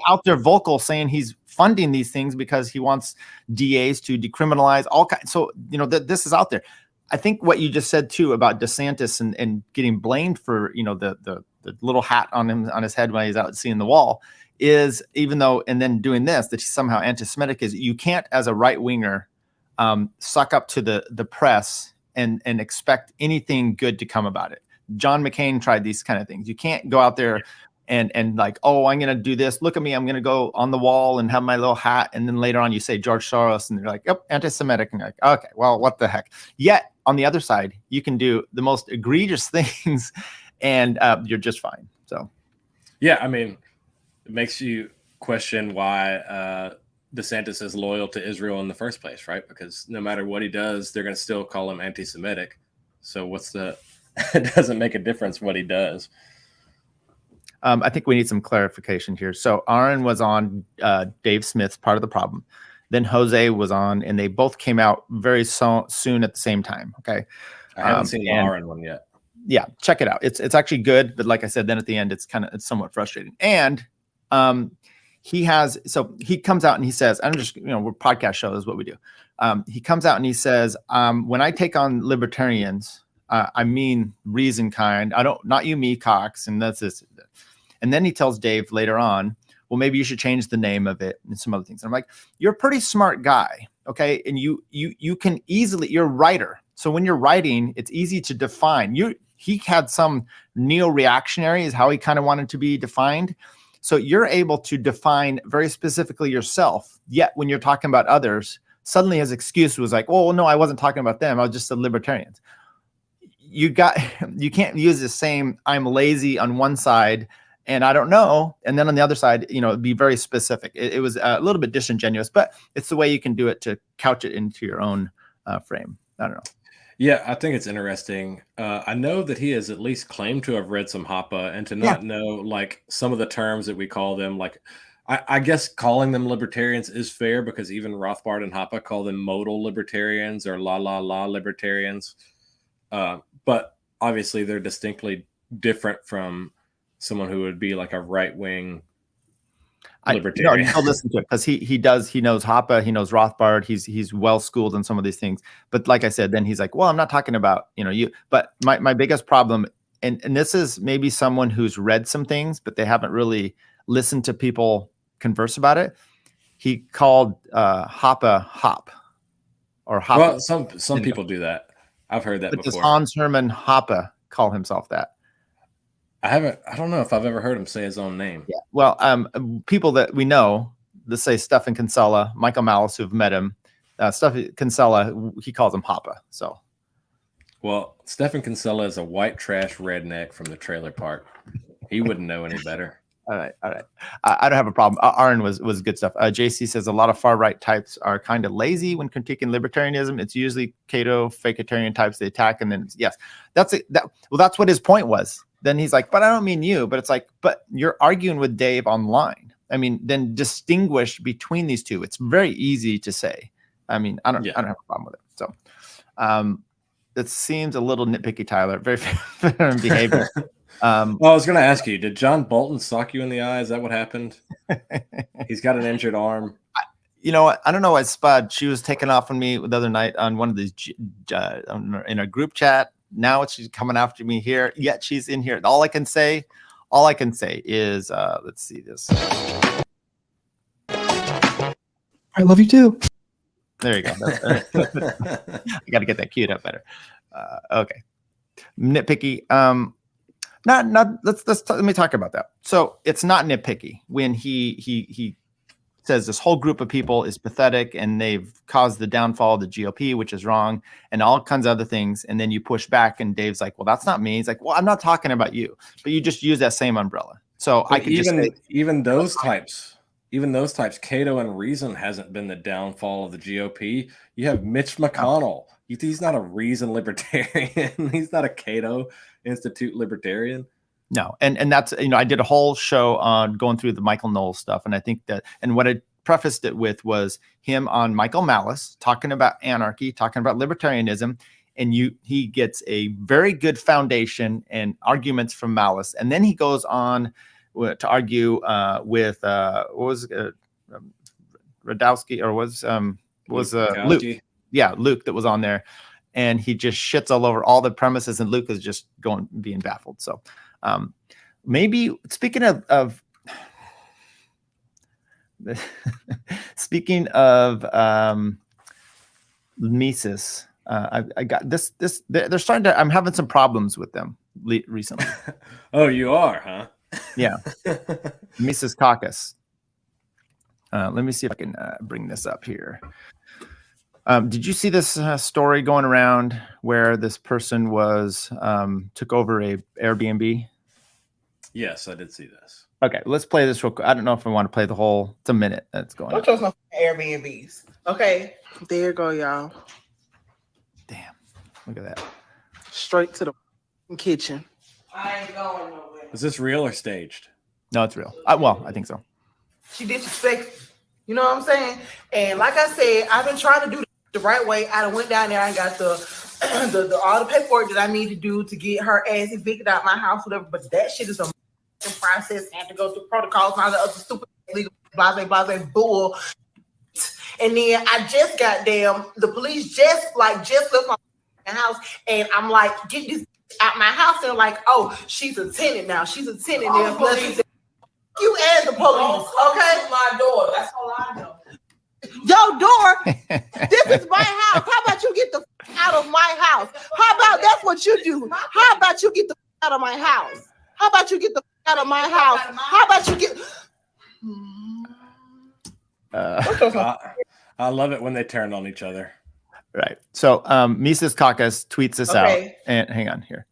out there vocal saying he's funding these things because he wants DAs to decriminalize all kinds. So, this is out there. I think what you just said too about DeSantis and getting blamed for, the little hat on his head when he's out seeing the wall is, even though, and then doing this, that he's somehow anti-Semitic, is you can't, as a right winger, suck up to the press and expect anything good to come about it. John McCain tried these kind of things. You can't go out there and like, oh, I'm going to do this. Look at me. I'm going to go on the wall and have my little hat. And then later on you say George Soros and they're like, yep, anti-Semitic. And you're like, okay, well, what the heck? Yet on the other side, you can do the most egregious things and you're just fine. So, yeah, I mean, it makes you question why DeSantis is loyal to Israel in the first place, right? Because no matter what he does, they're going to still call him anti-Semitic. So it doesn't make a difference what he does. I think we need some clarification here. So Aaron was on Dave Smith's Part of the Problem. Then Jose was on, and they both came out very soon at the same time. Okay. I haven't seen the Aaron one yet. Yeah, check it out. It's actually good, but like I said, then at the end, it's somewhat frustrating. And he comes out and he says, I'm just, we're podcast show is what we do. He comes out and he says, when I take on libertarians, I mean reason kind. Not you, me, Cox, and that's this. And then he tells Dave later on, well, maybe you should change the name of it and some other things. And I'm like, you're a pretty smart guy, okay? And you can easily, you're a writer. So when you're writing, it's easy to define. He had some neo-reactionary is how he kind of wanted to be defined. So you're able to define very specifically yourself. Yet when you're talking about others, suddenly his excuse was like, oh, no, I wasn't talking about them. I was just the libertarians. You can't use the same I'm lazy on one side and I don't know. And then on the other side, be very specific. It was a little bit disingenuous, but it's the way you can do it to couch it into your own frame. I don't know. Yeah, I think it's interesting. I know that he has at least claimed to have read some Hoppe and to not know like some of the terms that we call them. Like, I guess calling them libertarians is fair because even Rothbard and Hoppe call them modal libertarians or la libertarians. But obviously they're distinctly different from someone who would be like a right-wing libertarian. I'll listen to it because he knows Hoppe, he knows Rothbard, he's well schooled in some of these things. But like I said, then he's like, well, I'm not talking about you. But my biggest problem, and this is maybe someone who's read some things, but they haven't really listened to people converse about it. He called Hoppe hop or Hoppe. Well, some people do that. I've heard that before. Does Hans Hermann Hoppe call himself that? I don't know if I've ever heard him say his own name. Yeah. Well, people that we know, let's say Stefan Kinsella, Michael Malice, who've met him, Stefan Kinsella, he calls him Hoppe. So, well, Stefan Kinsella is a white trash redneck from the trailer park. He wouldn't know any better. All right. I don't have a problem. Aaron was good stuff. JC says a lot of far right types are kind of lazy when critiquing libertarianism. It's usually Cato, fakitarian types they attack, and then that's it. That's what his point was. Then he's like, but I don't mean you. But it's like, but you're arguing with Dave online. I mean, then distinguish between these two. It's very easy to say. I mean, I don't have a problem with it. So, it seems a little nitpicky, Tyler. Very fair in behavior. Well, I was going to ask you, did John Bolton sock you in the eye? Is that what happened? He's got an injured arm. You know what? I don't know why Spud. She was taken off on me the other night on one of these in a group chat. Now she's coming after me here. Yet she's in here. All I can say is, let's see this. I love you too. There you go. I got to get that queued up better. Okay. Nitpicky. Let me talk about that. So it's not nitpicky when he says this whole group of people is pathetic and they've caused the downfall of the GOP, which is wrong, and all kinds of other things. And then you push back, and Dave's like, "Well, that's not me." He's like, "Well, I'm not talking about you, but you just use that same umbrella." So but I could even those types, Cato and Reason hasn't been the downfall of the GOP. You have Mitch McConnell. He's not a Reason libertarian. He's not a Cato Institute libertarian. No, and that's I did a whole show on going through the Michael Knowles stuff, and I think that, and what I prefaced it with was him on Michael Malice talking about anarchy, talking about libertarianism, and he gets a very good foundation and arguments from Malice, and then he goes on to argue with what was Radowski or was Luke? Yeah, Luke that was on there, and he just shits all over all the premises, and Luke is just being baffled. So. Maybe speaking of Mises, I got this. They're starting to. I'm having some problems with them recently. Oh, you are, huh? Yeah, Mises Caucus. Let me see if I can bring this up here. Did you see this story going around where this person took over a Airbnb? Yes, I did see this. Okay, let's play this real quick. I don't know if I want to play the whole. It's a minute that's going on. Don't trust no Airbnbs. Okay, there you go, y'all. Damn, look at that. Straight to the kitchen. I ain't going nowhere. Is this real or staged? No, it's real. Well, I think so. She disrespectful. You know what I'm saying? And like I said, I've been trying to do the right way. I went down there and got the all the paperwork that I need to do to get her ass evicted out my house, whatever. But that shit is a process. I have to go through protocols and all the other stupid legal. blase bull. And then I just the police just left my house, and I'm like, get this out my house. And like, oh, she's a tenant now. She's a tenant now. You and the police, okay? My door. That's all I know. Your door. This is my house. How about you get the out of my house? How about that's what you do? How about you get the out of my house? How about you get the out of my house? How about you get? I love it when they turn on each other. Right. So Mises Caucus tweets this out. And hang on here.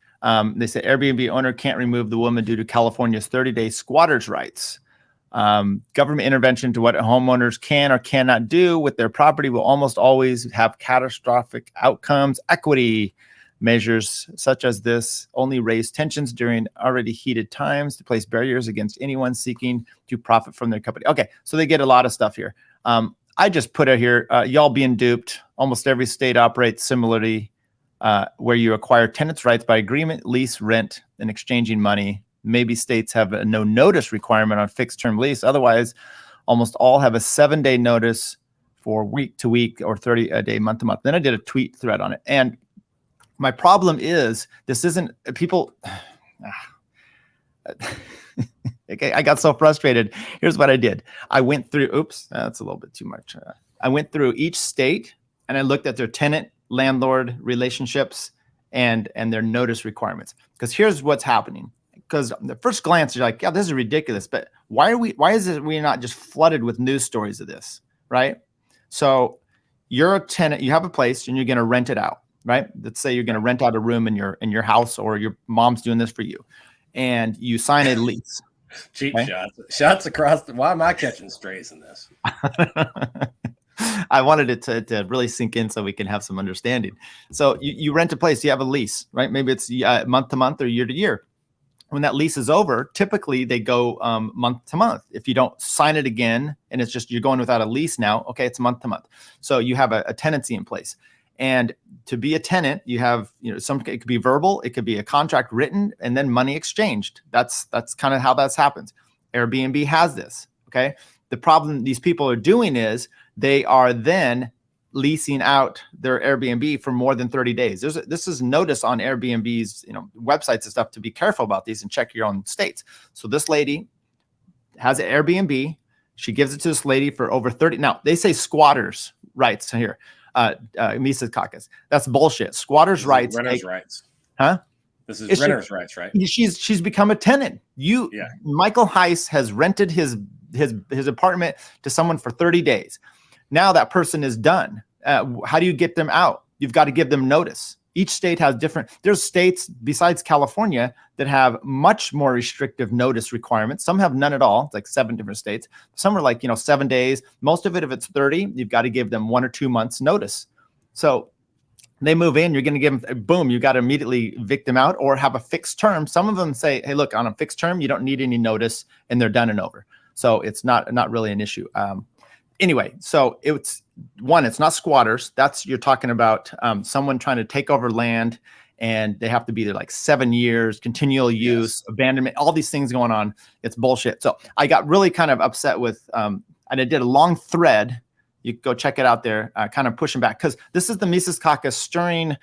They say Airbnb owner can't remove the woman due to California's 30-day squatters' rights. Government intervention to what homeowners can or cannot do with their property will almost always have catastrophic outcomes. Equity measures such as this only raise tensions during already heated times to place barriers against anyone seeking to profit from their company. Okay, so they get a lot of stuff here. I just put it here, y'all being duped. Almost every state operates similarly, where you acquire tenants' rights by agreement, lease, rent, and exchanging money. Maybe states have a no notice requirement on fixed term lease. Otherwise, almost all have a 7-day notice for week to week or 30-day month to month. Then I did a tweet thread on it. And my problem is this isn't people. Okay, I got so frustrated. Here's what I did. I went through, that's a little bit too much. I went through each state and I looked at their tenant landlord relationships and their notice requirements. Because here's what's happening. Because the first glance, you're like, yeah, this is ridiculous. But why is it we're not just flooded with news stories of this, right? So you're a tenant, you have a place and you're going to rent it out, right? Let's say you're going to rent out a room in your house, or your mom's doing this for you. And you sign a lease. Cheap shots across why am I catching strays in this? I wanted it to really sink in so we can have some understanding. So you rent a place, you have a lease, right? Maybe it's month to month or year to year. When that lease is over, typically they go month to month. If you don't sign it again and it's just you're going without a lease now, okay, it's month to month. So you have a tenancy in place. And to be a tenant, you have, it could be verbal, it could be a contract written, and then money exchanged. That's kind of how that happens. Airbnb has this, okay? The problem these people are doing is they are then leasing out their Airbnb for more than 30 days. This is notice on Airbnb's, websites and stuff to be careful about these and check your own states. So this lady has an Airbnb. She gives it to this lady for over 30. Now they say squatters' rights here. Mises Caucus. That's bullshit. Squatters' rights. Renters' rights. Huh? This is renters' rights, right? She's become a tenant. Michael Heiss has rented his apartment to someone for 30 days. Now that person is done. How do you get them out? You've got to give them notice. Each state has there's states besides California that have much more restrictive notice requirements. Some have none at all. It's like 7 different states. Some are like, 7 days. Most of it, if it's 30, you've got to give them 1 or 2 months notice. So they move in, you're going to give them, boom, you got to immediately evict them out or have a fixed term. Some of them say, hey, look, on a fixed term, you don't need any notice and they're done and over. So it's not really an issue. Anyway, so it's not squatters. You're talking about someone trying to take over land, and they have to be there like 7 years, continual use, abandonment, all these things going on. It's bullshit. So I got really kind of upset with, and I did a long thread. You can go check it out there, kind of pushing back, because this is the Mises Caucus stirring.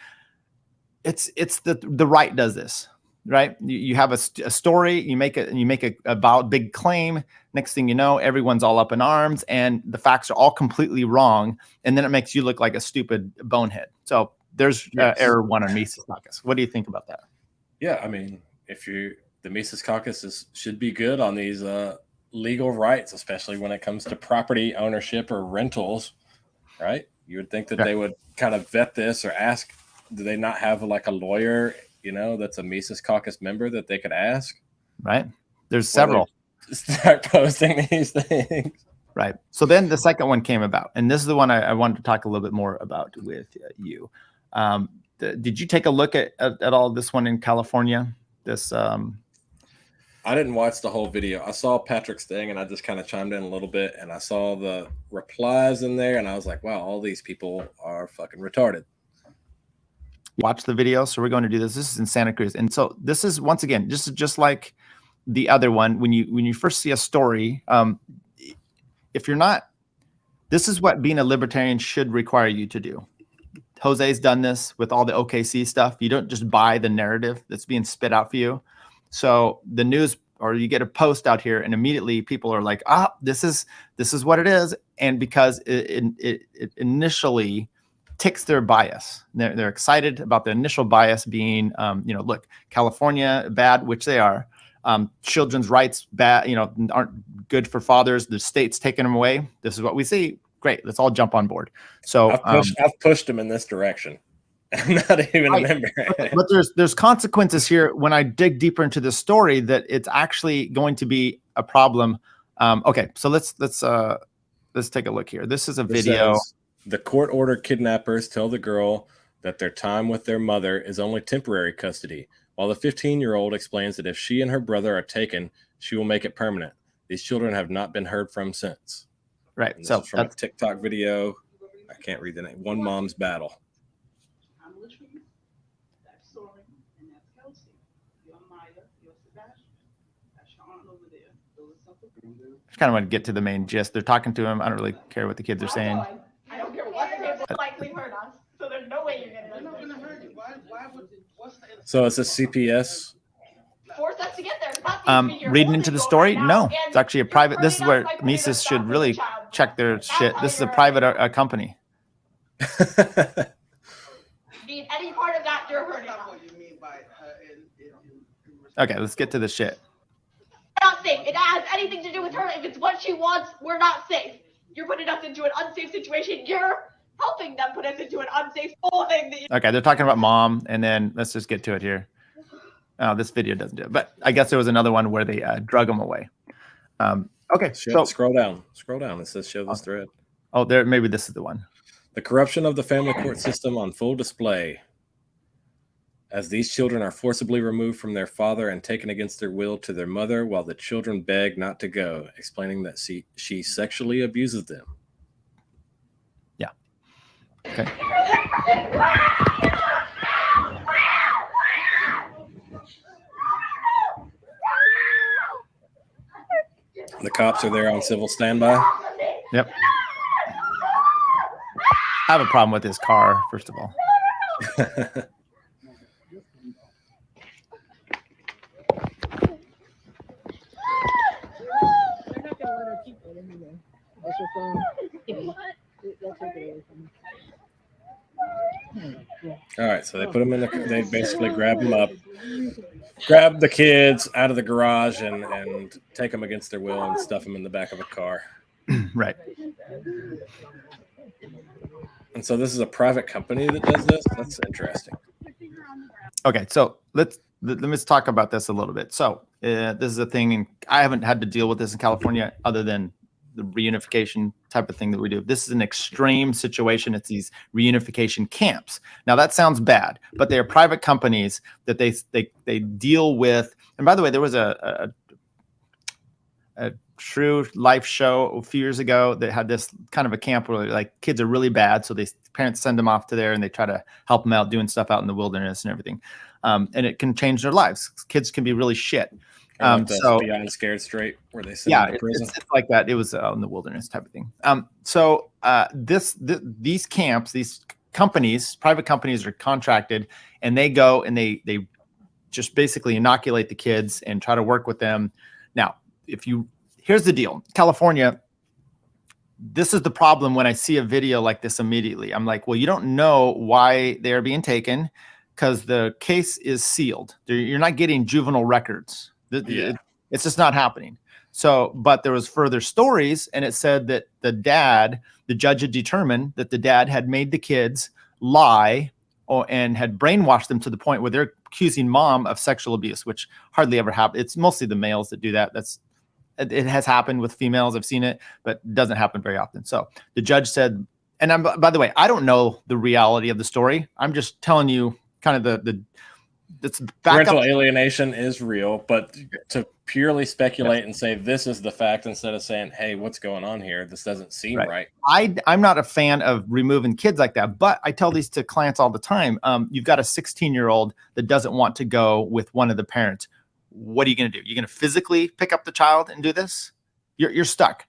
It's the right does this. Right? You have a story, you make a big claim. Next thing you know, everyone's all up in arms and the facts are all completely wrong. And then it makes you look like a stupid bonehead. So there's error 1 on Mises Caucus. What do you think about that? Yeah, I mean, the Mises Caucus should be good on these legal rights, especially when it comes to property ownership or rentals, right? You would think that they would kind of vet this or ask, do they not have like a lawyer, that's a Mises Caucus member that they could ask? Right. There's several. Start posting these things. Right. So then the second one came about, and this is the one I wanted to talk a little bit more about with you. Did you take a look at all this one in California? This. I didn't watch the whole video. I saw Patrick's thing, and I just kind of chimed in a little bit, and I saw the replies in there, and I was like, wow, all these people are fucking retarded. Watch the video. So we're going to do this. This is in Santa Cruz. And so this is, once again, just like the other one. When you first see a story, if you're not, this is what being a libertarian should require you to do. Jose's done this with all the OKC stuff. You don't just buy the narrative that's being spit out for you. So the news, or you get a post out here and immediately people are like, this is what it is. And because it initially ticks their bias. They're excited about the initial bias being, look, California bad, which they are. Children's rights bad, aren't good for fathers. The state's taking them away. This is what we see. Great, let's all jump on board. So I've pushed them in this direction. I'm not even a member. But there's consequences here when I dig deeper into this story that it's actually going to be a problem. Okay, so let's take a look here. This is a video. The court-ordered kidnappers tell the girl that their time with their mother is only temporary custody, while the 15-year-old explains that if she and her brother are taken, she will make it permanent. These children have not been heard from since. Right. And so from a TikTok video, I can't read the name. One Mom's Battle. I kind of want to get to the main gist. They're talking to him. I don't really care what the kids are saying. I don't care what the kids likely heard us, so there's no way you're gonna hurt you. So it's a CPS. Force us to get there. Reading into the story, no, it's actually a private. This is where Mises should really check their shit. This is a private company. Need any part of that you're hurting us. Okay, let's get to the shit. We're not safe. It has anything to do with her. If it's what she wants, we're not safe. You're putting us into an unsafe situation. You're helping them put us into an unsafe thing. Okay, they're talking about mom, and then let's just get to it here. Oh, this video doesn't do it, but I guess there was another one where they drug him away. Okay, so scroll down. It says show this thread. Oh, there. Maybe this is the one. The corruption of the family court system on full display, as these children are forcibly removed from their father and taken against their will to their mother, while the children beg not to go, explaining that she sexually abuses them. Yeah. Okay. The cops are there on civil standby. Yep. I have a problem with his car, first of all. All right, so they put them in they basically grab them up, grab the kids out of the garage and take them against their will and stuff them in the back of a car. Right. And so this is a private company that does this? That's interesting. Okay, so let me talk about this a little bit. So this is a thing, and I haven't had to deal with this in California other than the reunification type of thing that we do. This is an extreme situation. It's these reunification camps. Now that sounds bad, but they are private companies that they deal with. And by the way, there was a true life show a few years ago that had this kind of a camp where like kids are really bad, so parents send them off to there and they try to help them out doing stuff out in the wilderness and everything. And it can change their lives. Kids can be really shit. So Beyond Scared Straight, where they send them to prison. It's like that. It was in the wilderness type of thing. These camps, these companies, private companies are contracted, and they go and they just basically inoculate the kids and try to work with them. Now, here's the deal, California. This is the problem when I see a video like this immediately. I'm like, well, you don't know why they're being taken because the case is sealed. You're not getting juvenile records. It's just not happening. So, but there was further stories, and it said that the judge had determined that the dad had made the kids lie and had brainwashed them to the point where they're accusing mom of sexual abuse, which hardly ever happens. It's mostly the males that do that. It has happened with females. I've seen it, but it doesn't happen very often. So the judge said, and by the way, I don't know the reality of the story. I'm just telling you kind of that's parental alienation is real, but to purely speculate and say this is the fact instead of saying, hey, what's going on here? This doesn't seem right. I'm not a fan of removing kids like that, but I tell these to clients all the time. You've got a 16-year-old that doesn't want to go with one of the parents. What are you going to do? You're going to physically pick up the child and do this? You're stuck.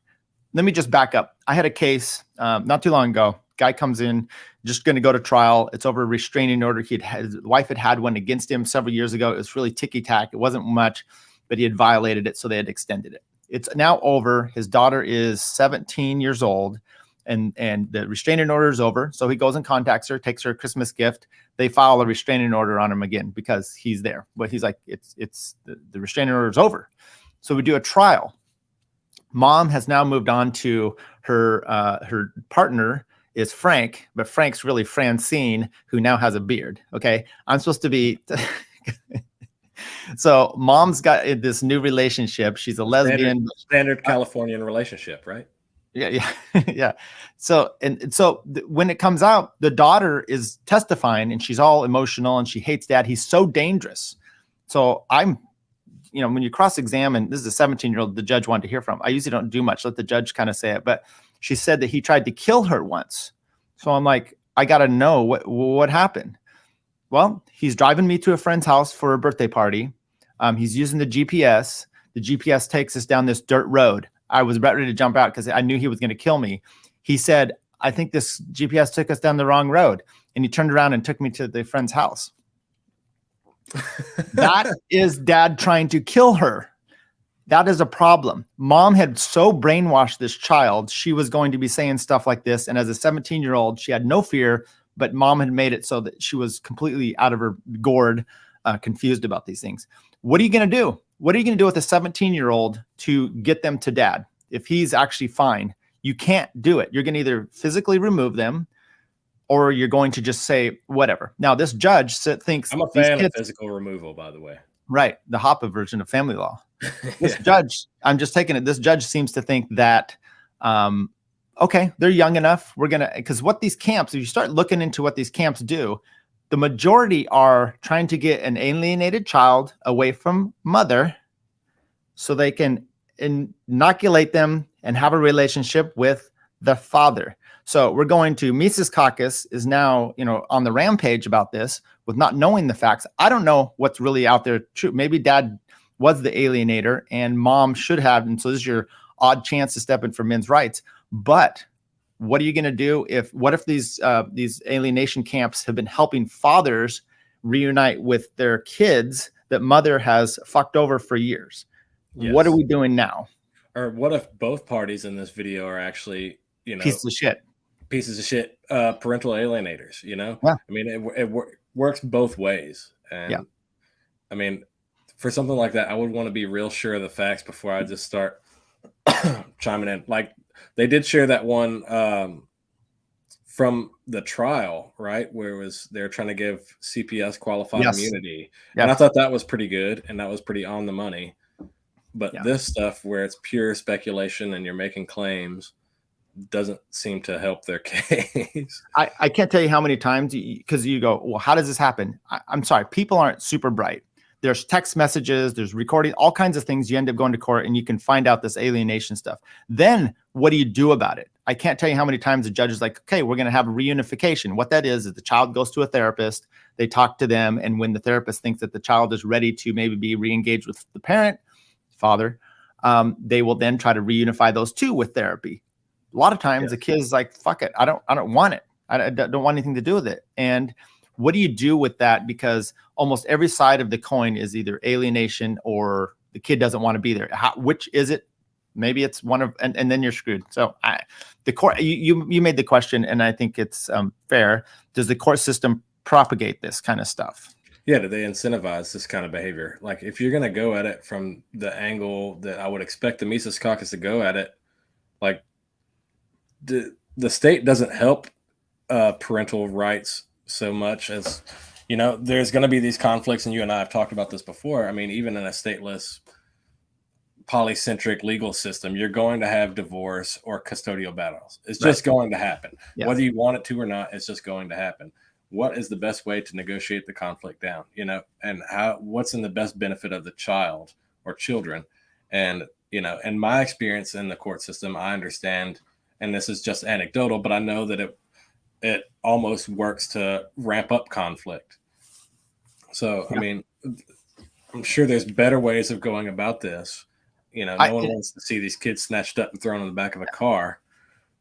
let me just back up. I had a case not too long ago. Guy comes in, just going to go to trial. It's over a restraining order. His wife had one against him several years ago. It was really ticky-tack. It wasn't much, but he had violated it, so they had extended it. It's now over. His daughter is 17 years old, and the restraining order is over. So he goes and contacts her, takes her a Christmas gift. They file a restraining order on him again because he's there. But he's like, it's the restraining order is over. So we do a trial. Mom has now moved on to her partner is Frank, but Frank's really Francine, who now has a beard. Okay. I'm supposed to be. So mom's got this new relationship. She's a lesbian. Standard Californian relationship, right? Yeah. Yeah. So, when it comes out, the daughter is testifying and she's all emotional and she hates dad. He's so dangerous. So when you cross-examine, this is a 17-year-old the judge wanted to hear from. I usually don't do much. Let the judge kind of say it. But she said that he tried to kill her once. So I'm like, I got to know what happened. Well, he's driving me to a friend's house for a birthday party. He's using the GPS. The GPS takes us down this dirt road. I was about ready to jump out because I knew he was going to kill me. He said, I think this GPS took us down the wrong road. And he turned around and took me to the friend's house. That is dad trying to kill her. That is a problem. Mom had so brainwashed this child. She was going to be saying stuff like this. And as a 17-year-old, she had no fear, but mom had made it so that she was completely out of her gourd, confused about these things. What are you going to do? What are you going to do with a 17-year-old to get them to dad? If he's actually fine, you can't do it. You're going to either physically remove them or you're going to just say whatever. Now, this judge thinks I'm a fan of physical removal, by the way. Right. The HOPPA version of family law. This judge, I'm just taking it. This judge seems to think that, okay, they're young enough. We're going to, because what these camps, if you start looking into what these camps do, the majority are trying to get an alienated child away from mother so they can inoculate them and have a relationship with the father. So we're going to Mises Caucus is now, on the rampage about this with not knowing the facts. I don't know what's really out there. True. Maybe dad was the alienator and mom should have. And so this is your odd chance to step in for men's rights. But what are you going to do what if these alienation camps have been helping fathers reunite with their kids that mother has fucked over for years? Yes. What are we doing now? Or what if both parties in this video are actually, pieces of shit, parental alienators, Yeah. I mean, it works both ways. And yeah. I mean, for something like that, I would want to be real sure of the facts before I just start chiming in. Like they did share that one from the trial, right? Where they're trying to give CPS qualified immunity. Yes. And I thought that was pretty good. And that was pretty on the money. But this stuff where it's pure speculation and you're making claims doesn't seem to help their case. I can't tell you how many times because you go, well, how does this happen? I'm sorry. People aren't super bright. There's text messages, there's recording, all kinds of things. You end up going to court and you can find out this alienation stuff. Then what do you do about it? I can't tell you how many times the judge is like, okay, we're going to have a reunification. What that is the child goes to a therapist, they talk to them. And when the therapist thinks that the child is ready to maybe be re-engaged with the parent, father, they will then try to reunify those two with therapy. A lot of times the kid is like, fuck it. I don't want it. I don't want anything to do with it. And what do you do with that? Because almost every side of the coin is either alienation or the kid doesn't want to be there. Which is it? Maybe it's one of, and then you're screwed. So the court, you made the question, and I think it's fair. Does the court system propagate this kind of stuff? Yeah, do they incentivize this kind of behavior? Like if you're going to go at it from the angle that I would expect the Mises Caucus to go at it, like the state doesn't help parental rights so much as, there's going to be these conflicts, and you and I have talked about this before. I mean, even in a stateless, polycentric legal system, you're going to have divorce or custodial battles. It's just going to happen. Yeah. Whether you want it to or not, it's just going to happen. What is the best way to negotiate the conflict down, and what's in the best benefit of the child or children? And, in my experience in the court system, I understand, and this is just anecdotal, but I know that it almost works to ramp up conflict. So, I mean, I'm sure there's better ways of going about this. You know, no one wants to see these kids snatched up and thrown in the back of a car.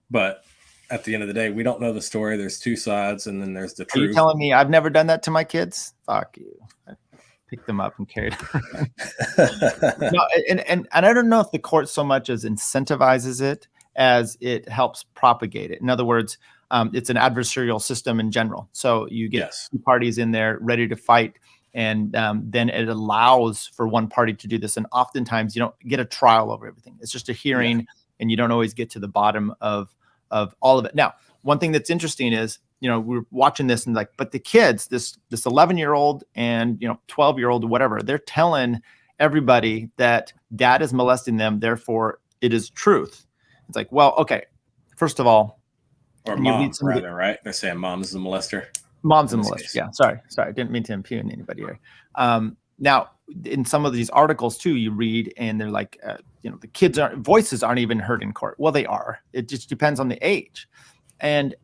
But at the end of the day, we don't know the story. There's two sides, and then there's the truth. Are you telling me I've never done that to my kids? Fuck you. I picked them up and carried them around. No, and I don't know if the court so much as incentivizes it as it helps propagate it. In other words, it's an adversarial system in general. So you get two parties in there ready to fight, and then it allows for one party to do this. And oftentimes you don't get a trial over everything. It's just a hearing, and you don't always get to the bottom of all of it. Now, one thing that's interesting is, we're watching this and like, but the kids, this 11-year-old and 12-year-old, whatever, they're telling everybody that dad is molesting them. Therefore, it is truth. It's like, well, okay. First of all, or mom, rather, right? They're saying mom's the molester. Mom's the molester. Yeah. Sorry. I didn't mean to impugn anybody here. Now, in some of these articles too, you read and they're like, the kids voices aren't even heard in court. Well, they are. It just depends on the age. And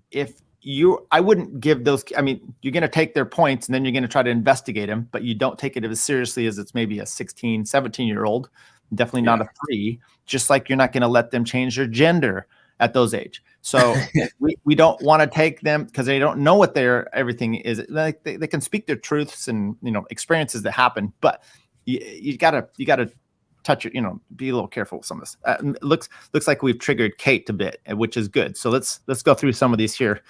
I wouldn't give those, you're going to take their points and then you're going to try to investigate them, but you don't take it as seriously as it's maybe a 16, 17-year-old, definitely not a 3, just like you're not going to let them change their gender at those age. So we don't want to take them because they don't know what everything is. Like they can speak their truths and experiences that happen, but you gotta touch it. Be a little careful with some of this. It looks like we've triggered Kate a bit, which is good. So let's go through some of these here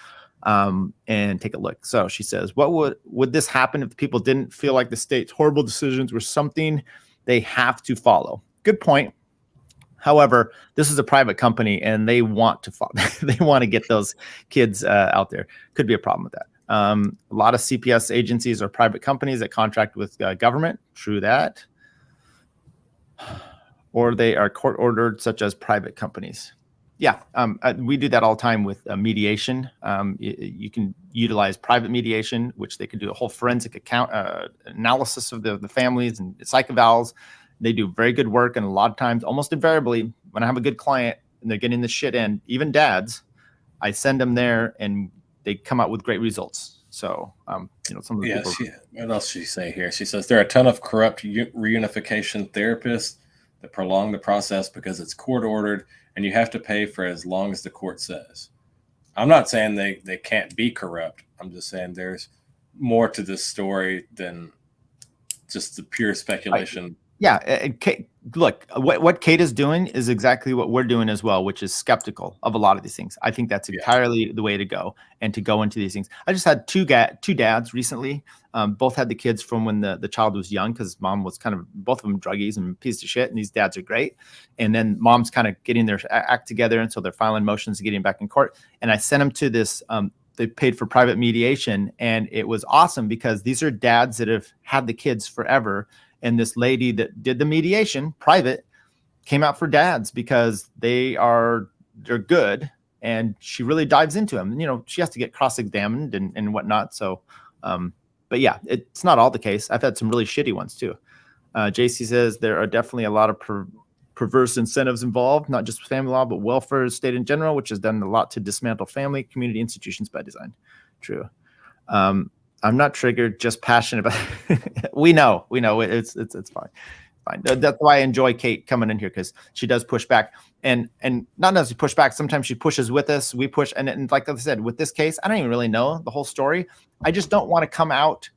and take a look. So she says, "What would this happen if the people didn't feel like the state's horrible decisions were something they have to follow?" Good point. However, this is a private company and they want to follow, they want to get those kids out there. Could be a problem with that. A lot of CPS agencies are private companies that contract with government. True that. Or they are court ordered, such as private companies. Yeah, we do that all the time with mediation. You can utilize private mediation, which they can do a whole forensic analysis of the families and psych evals. They do very good work, and a lot of times, almost invariably, when I have a good client and they're getting the shit in, even dads, I send them there, and they come out with great results. So, some of the people. What else she say here? She says there are a ton of corrupt reunification therapists that prolong the process because it's court ordered, and you have to pay for as long as the court says. I'm not saying they can't be corrupt. I'm just saying there's more to this story than just the pure speculation. Kate, look, what Kate is doing is exactly what we're doing as well, which is skeptical of a lot of these things. I think that's entirely the way to go, and to go into these things. I just had two dads recently. Both had the kids from when the child was young, because mom was kind of, both of them druggies and piece of shit, and these dads are great. And then mom's kind of getting their act together, and so they're filing motions and getting back in court. And I sent them to this, they paid for private mediation, and it was awesome because these are dads that have had the kids forever. And this lady that did the mediation private came out for dads because they're good, and she really dives into them. She has to get cross-examined and whatnot. So, but yeah, it's not all the case. I've had some really shitty ones too. JC says there are definitely a lot of perverse incentives involved, not just family law, but welfare state in general, which has done a lot to dismantle family, community institutions by design. True. I'm not triggered, just passionate about it. We know it's fine. That's why I enjoy Kate coming in here, because she does push back, and not necessarily push back. Sometimes she pushes with us. We push, and like I said, with this case, I don't even really know the whole story. I just don't want to come out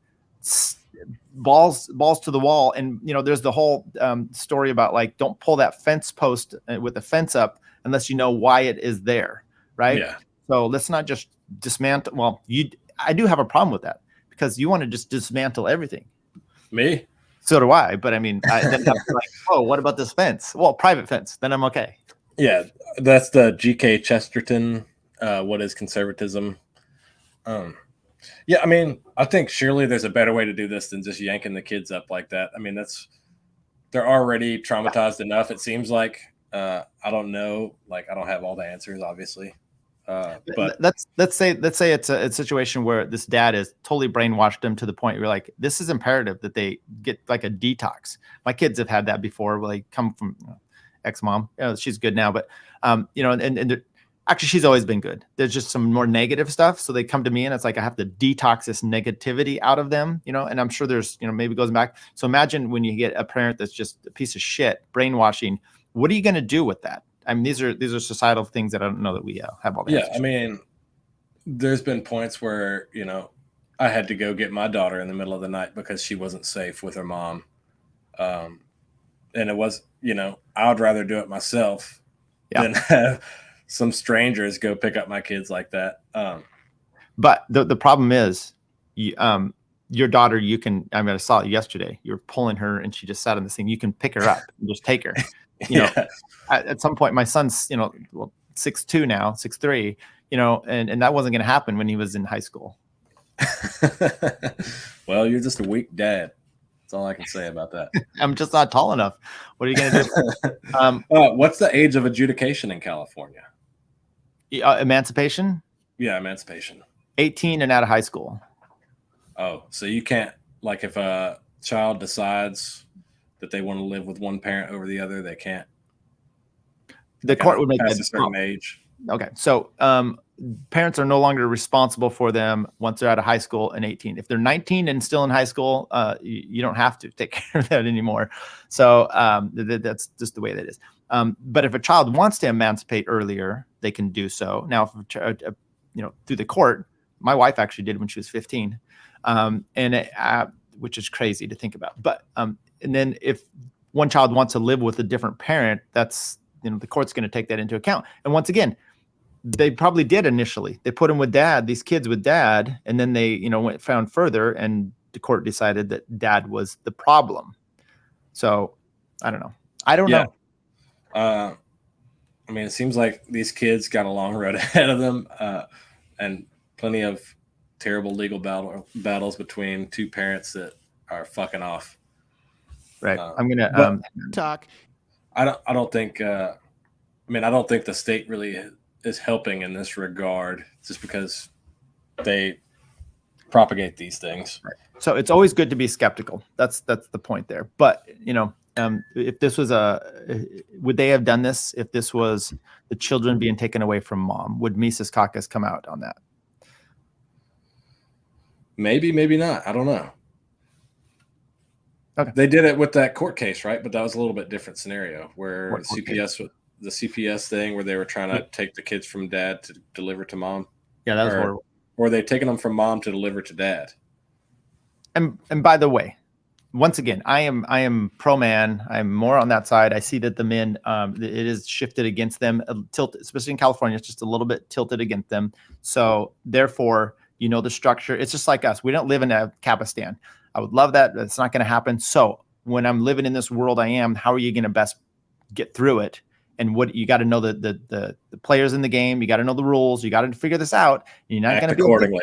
balls to the wall. And there's the whole story about like, don't pull that fence post with the fence up unless you know why it is there, right? Yeah. So let's not just dismantle. Well, I do have a problem with that, because you want to just dismantle everything. Me? So do I. But then I'm like, oh, what about this fence? Well, private fence. Then I'm okay. Yeah, that's the G.K. Chesterton. What is conservatism? I think surely there's a better way to do this than just yanking the kids up like that. They're already traumatized enough. It seems like. I don't know. Like, I don't have all the answers, obviously. But let's say it's a situation where this dad is totally brainwashed them to the point where, like, this is imperative that they get like a detox. My kids have had that before, where they come from ex-mom. She's good now, but and Actually, she's always been good. There's just some more negative stuff. So they come to me and it's like, I have to detox this negativity out of them, you know, and I'm sure there's, you know, maybe it goes back. So imagine when you get a parent that's just a piece of shit, brainwashing, what are you going to do with that? I mean, these are societal things that I don't know that we have all the answers. I mean, there's been points where, you know, I had to go get my daughter in the middle of the night because she wasn't safe with her mom. And it was, you know, I would rather do it myself than have some strangers go pick up my kids like that. But the problem is, your daughter, you can, I mean, I saw it yesterday. You're pulling her and she just sat on this thing. You can pick her up and just take her. You know, at some point, my son's, you know, 6'2" now, 6'3", you know, and that wasn't going to happen when he was in high school. Well, you're just a weak dad. That's all I can say about that. I'm just not tall enough. What are you going to do? What's the age of adjudication in California? Emancipation? Yeah, emancipation. 18 and out of high school. Oh, so you can't, like, if a child decides that they want to live with one parent over the other, they can't. The court would make past that a certain age. Okay, so parents are no longer responsible for them once they're out of high school and 18. If they're 19 and still in high school, you don't have to take care of that anymore. So that's just the way that is. But if a child wants to emancipate earlier, they can do so. Now, if you know, through the court, my wife actually did when she was 15, which is crazy to think about. But and then if one child wants to live with a different parent, that's, you know, the court's going to take that into account. And once again, they probably did initially. They put them with dad, these kids with dad, and then they, you know, found further, and the court decided that dad was the problem. So I don't know. I don't know. I mean, it seems like these kids got a long road ahead of them, and plenty of terrible legal battles between two parents that are fucking off. Right. I'm gonna talk. I don't think. I mean, I don't think the state really is helping in this regard, just because they propagate these things. Right. So it's always good to be skeptical. That's the point there. But, you know, if this was would they have done this if this was the children being taken away from mom? Would Mises Caucus come out on that? Maybe, maybe not. I don't know. Okay. They did it with that court case, right? But that was a little bit different scenario where the CPS thing where they were trying to take the kids from dad to deliver to mom. Yeah, that was horrible. Or they taking them from mom to deliver to dad. And by the way, once again, I am pro man. I'm more on that side. I see that the men, it is shifted against them, especially in California. It's just a little bit tilted against them. So therefore, you know, the structure. It's just like us. We don't live in Afghanistan. I would love that. That's not going to happen. So when I'm living in this world, how are you going to best get through it? And what you got to know the players in the game. You got to know the rules. You got to figure this out. You're not going to be accordingly.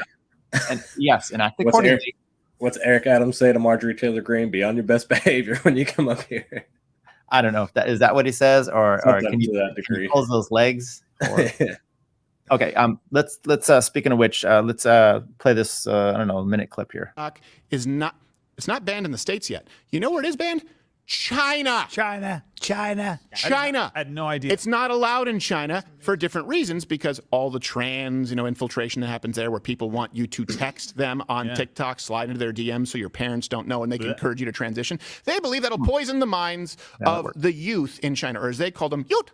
And yes, and act accordingly. What's Eric Adams say to Marjorie Taylor Greene? Be on your best behavior when you come up here. I don't know if that is what he says, or can you close those legs? Or... Okay. Let's speaking of which, let's play this. I don't know, a minute clip here. It's not banned in the States yet. You know where it is banned? China. China. I had no idea. It's not allowed in China for different reasons, because all the trans, infiltration that happens there, where people want you to text them on TikTok, slide into their DMs so your parents don't know and they can encourage you to transition. They believe that'll poison the minds of the youth in China, or as they call them, youth.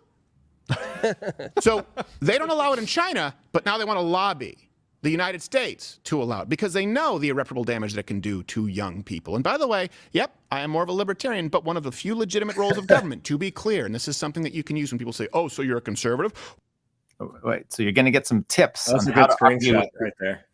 So they don't allow it in China, but now they want to lobby the United States to allow it because they know the irreparable damage that it can do to young people. And by the way, yep, I am more of a libertarian, but one of the few legitimate roles of government, to be clear, and this is something that you can use when people say, oh, so you're a conservative? Oh, wait, so you're going to get some tips. That's a good screenshot right there.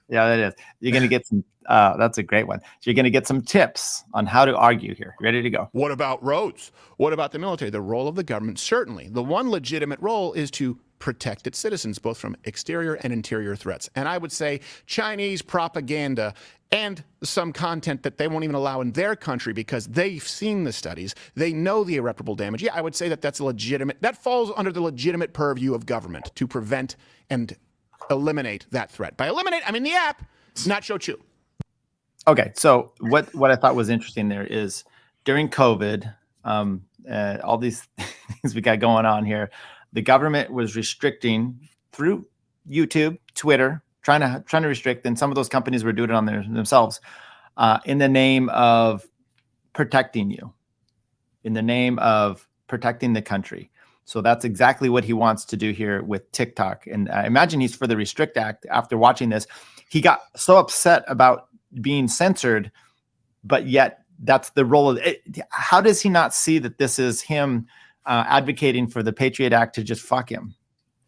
Yeah, that is. You're going to get some, that's a great one. So you're going to get some tips on how to argue here. Ready to go. What about roads? What about the military? The role of the government, certainly. The one legitimate role is to protect its citizens, both from exterior and interior threats. And I would say Chinese propaganda and some content that they won't even allow in their country because they've seen the studies. They know the irreparable damage. Yeah, I would say that that's legitimate. That falls under the legitimate purview of government to prevent and eliminate that threat. By eliminate, I mean the app, not show chew. Okay, so what I thought was interesting there is during COVID, all these things we got going on here, The government was restricting through YouTube, Twitter, trying to restrict, and some of those companies were doing it on themselves in the name of protecting you, in the name of protecting the country. So that's exactly what he wants to do here with TikTok. And I imagine he's for the Restrict Act. After watching this, he got so upset about being censored, but yet that's the role of it. How does he not see that this is him advocating for the Patriot Act to just fuck him?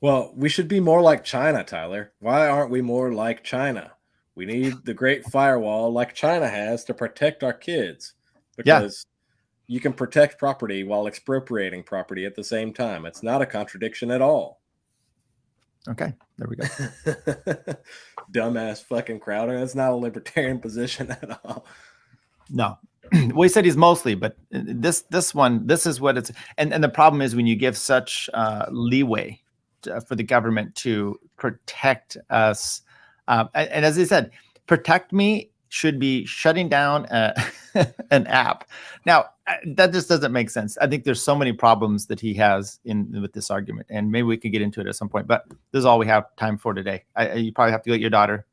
Well, we should be more like China, Tyler. Why aren't we more like China? We need the Great Firewall like China has to protect our kids, because you can protect property while expropriating property at the same time. It's not a contradiction at all. Okay, there we go. Dumbass fucking Crowder. That's not a libertarian position at all. No. Well, he said he's mostly, but this is what it's, and the problem is when you give such leeway for the government to protect us, and as he said, protect me should be shutting down an app. Now, that just doesn't make sense. I think there's so many problems that he has with this argument, and maybe we could get into it at some point, but this is all we have time for today. You probably have to go get your daughter.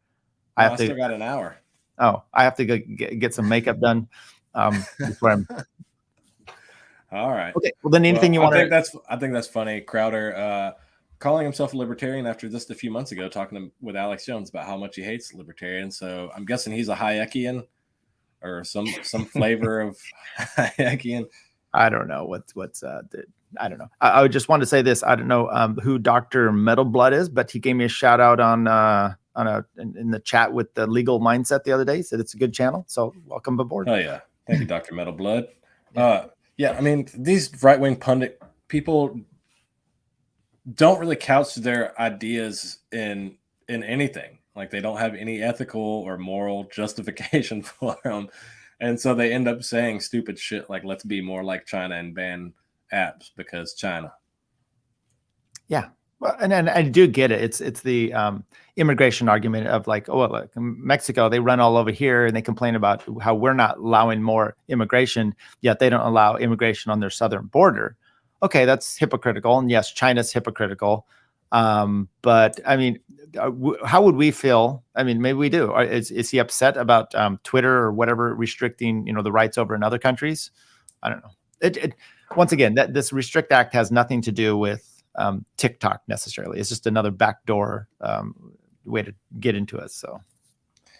I still got an hour. Oh, I have to go get some makeup done. Before I'm... All right. Okay. Well, then anything you want to... I think that's funny. Crowder calling himself a libertarian after just a few months ago talking with Alex Jones about how much he hates libertarians. So I'm guessing he's a Hayekian or some flavor of Hayekian. I don't know I don't know. I would just want to say this. I don't know who Dr. Metal Blood is, but he gave me a shout out in the chat with the Legal Mindset the other day. He said it's a good channel. So welcome aboard. Oh yeah. Thank you, Dr. Metal Blood. I mean, these right-wing pundit people don't really couch their ideas in anything. Like, they don't have any ethical or moral justification for them. And so they end up saying stupid shit like, let's be more like China and ban apps because China. Yeah. Well, and I do get it. It's the immigration argument of like, oh, look, Mexico, they run all over here and they complain about how we're not allowing more immigration, yet they don't allow immigration on their southern border. Okay, that's hypocritical. And yes, China's hypocritical. But I mean, how would we feel? I mean, maybe we do. Is he upset about Twitter or whatever restricting, the rights over in other countries? I don't know. Once again, this Restrict Act has nothing to do with TikTok necessarily. It's just another backdoor way to get into it. So,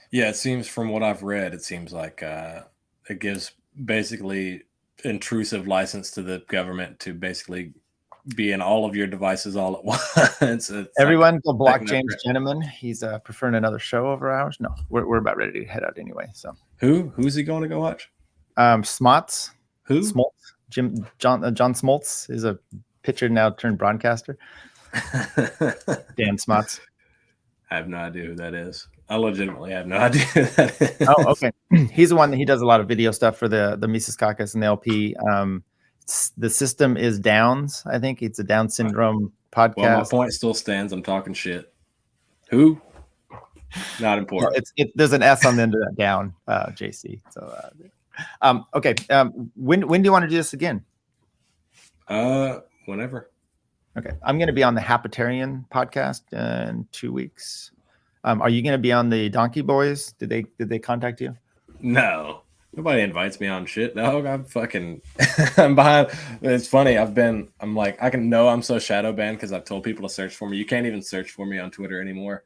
yeah, it seems from what I've read, it seems like it gives basically intrusive license to the government to basically be in all of your devices all at once. Everyone go block James Gentleman. He's preferring another show over ours. No, we're about ready to head out anyway. So who's he going to go watch? Smots. Who? Smoltz. John Smoltz is a pitcher now turned broadcaster. Dan Smots. I have no idea who that is. I legitimately have no idea who that is. Oh, okay. He's the one that he does a lot of video stuff for the Mises Caucus and the LP. The System is Downs. I think it's a Down syndrome podcast. Well, my point still stands. I'm talking shit. Who? Not important. There's an S on the end of that down, JC. So, okay. When do you want to do this again? Whenever. Okay. I'm going to be on the Hapitarian podcast in 2 weeks. Are you going to be on the Donkey Boys? Did they contact you? No. Nobody invites me on shit. No, I'm behind. It's funny. I'm like, I'm so shadow banned because I've told people to search for me. You can't even search for me on Twitter anymore.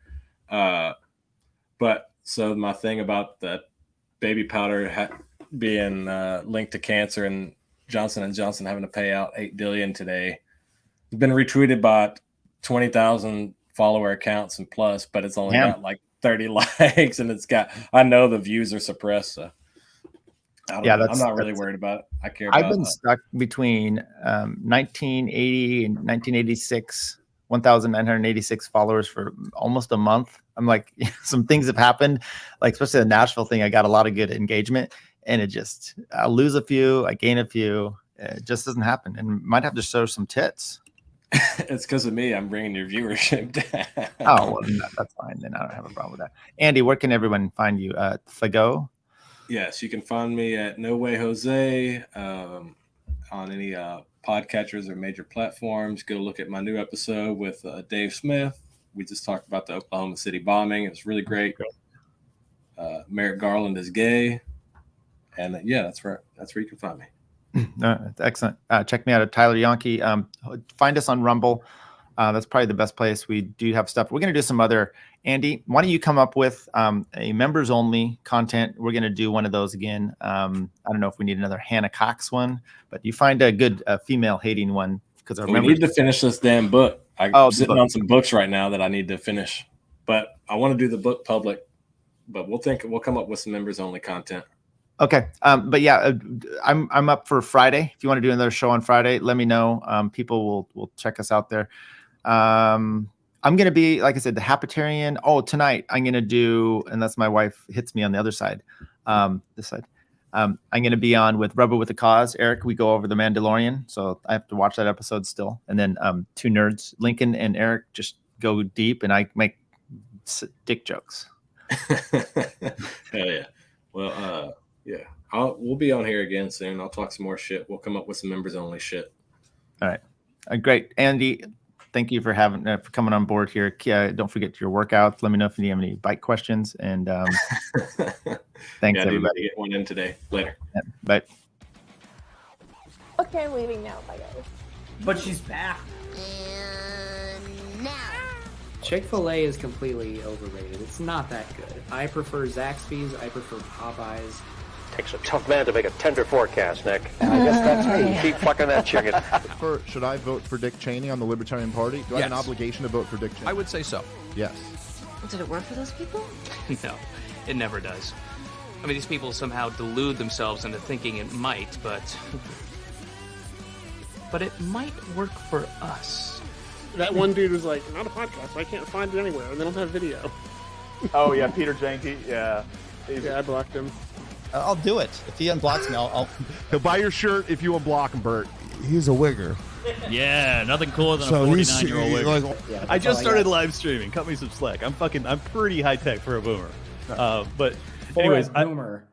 But so my thing about the baby powder being linked to cancer and Johnson & Johnson having to pay out $8 billion today, it's been retweeted by 20,000 follower accounts and plus, but it's only got like 30 likes, and I know the views are suppressed. So I'm not really worried about it. I care about I've been stuck between 1980 and 1986, 1,986 followers for almost a month. I'm like, some things have happened, like especially the Nashville thing. I got a lot of good engagement, and I'll lose a few, I gain a few. It just doesn't happen, and might have to show some tits. It's because of me. I'm bringing your viewership down. Oh, well, that's fine. Then I don't have a problem with that. Andy, where can everyone find you? Fago? Yes, you can find me at No Way Jose. on any podcatchers or major platforms. Go look at my new episode with Dave Smith. We just talked about the Oklahoma City bombing. It was really great. Merrick Garland is gay. And yeah, that's where you can find me. Excellent. Check me out at Tyler Yonke. Find us on Rumble. That's probably the best place. We do have stuff. We're going to do some other. Andy, why don't you come up with a members only content? We're going to do one of those again. I don't know if we need another Hannah Cox one, but you find a good female hating one because we need to finish this damn book. I'm sitting on some books right now that I need to finish, but I want to do the book public. But we'll come up with some members only content. Okay. But yeah, I'm up for Friday. If you want to do another show on Friday, let me know. People will check us out there. I'm going to be, like I said, the Hapitarian. Oh, tonight I'm going to do, unless my wife hits me on the other side, this side. I'm going to be on with Rebel with a Cause. Eric, we go over the Mandalorian. So I have to watch that episode still. And then two nerds, Lincoln and Eric, just go deep and I make dick jokes. Hell yeah. Well, yeah, we'll be on here again soon. I'll talk some more shit. We'll come up with some members only shit. All right. Great. Andy, thank you for coming on board here. Don't forget your workouts. Let me know if you have any bike questions. And thanks, everybody. Get one in today. Later. Yeah, bye. Okay, I'm leaving now. Bye, guys. But she's back. Chick-fil-A is completely overrated. It's not that good. I prefer Zaxby's. I prefer Popeyes. Takes a tough man to make a tender forecast, Nick. And I guess that's me. Keep fucking that chicken. Should I vote for Dick Cheney on the Libertarian Party? Do I have an obligation to vote for Dick Cheney? I would say so. Yes. Did it work for those people? No, it never does. I mean, these people somehow delude themselves into thinking it might, but it might work for us. That one dude was like, not a podcast. I can't find it anywhere. And they don't have video. Oh, yeah, Peter Janke. Yeah. Yeah, I blocked him. I'll do it. If he unblocks me, I'll... He'll buy your shirt if you unblock him, Bert. He's a wigger. Yeah, nothing cooler than a 49-year-old wigger. I just started live streaming. Cut me some slack. I'm pretty high tech for a boomer. But anyways, boomer.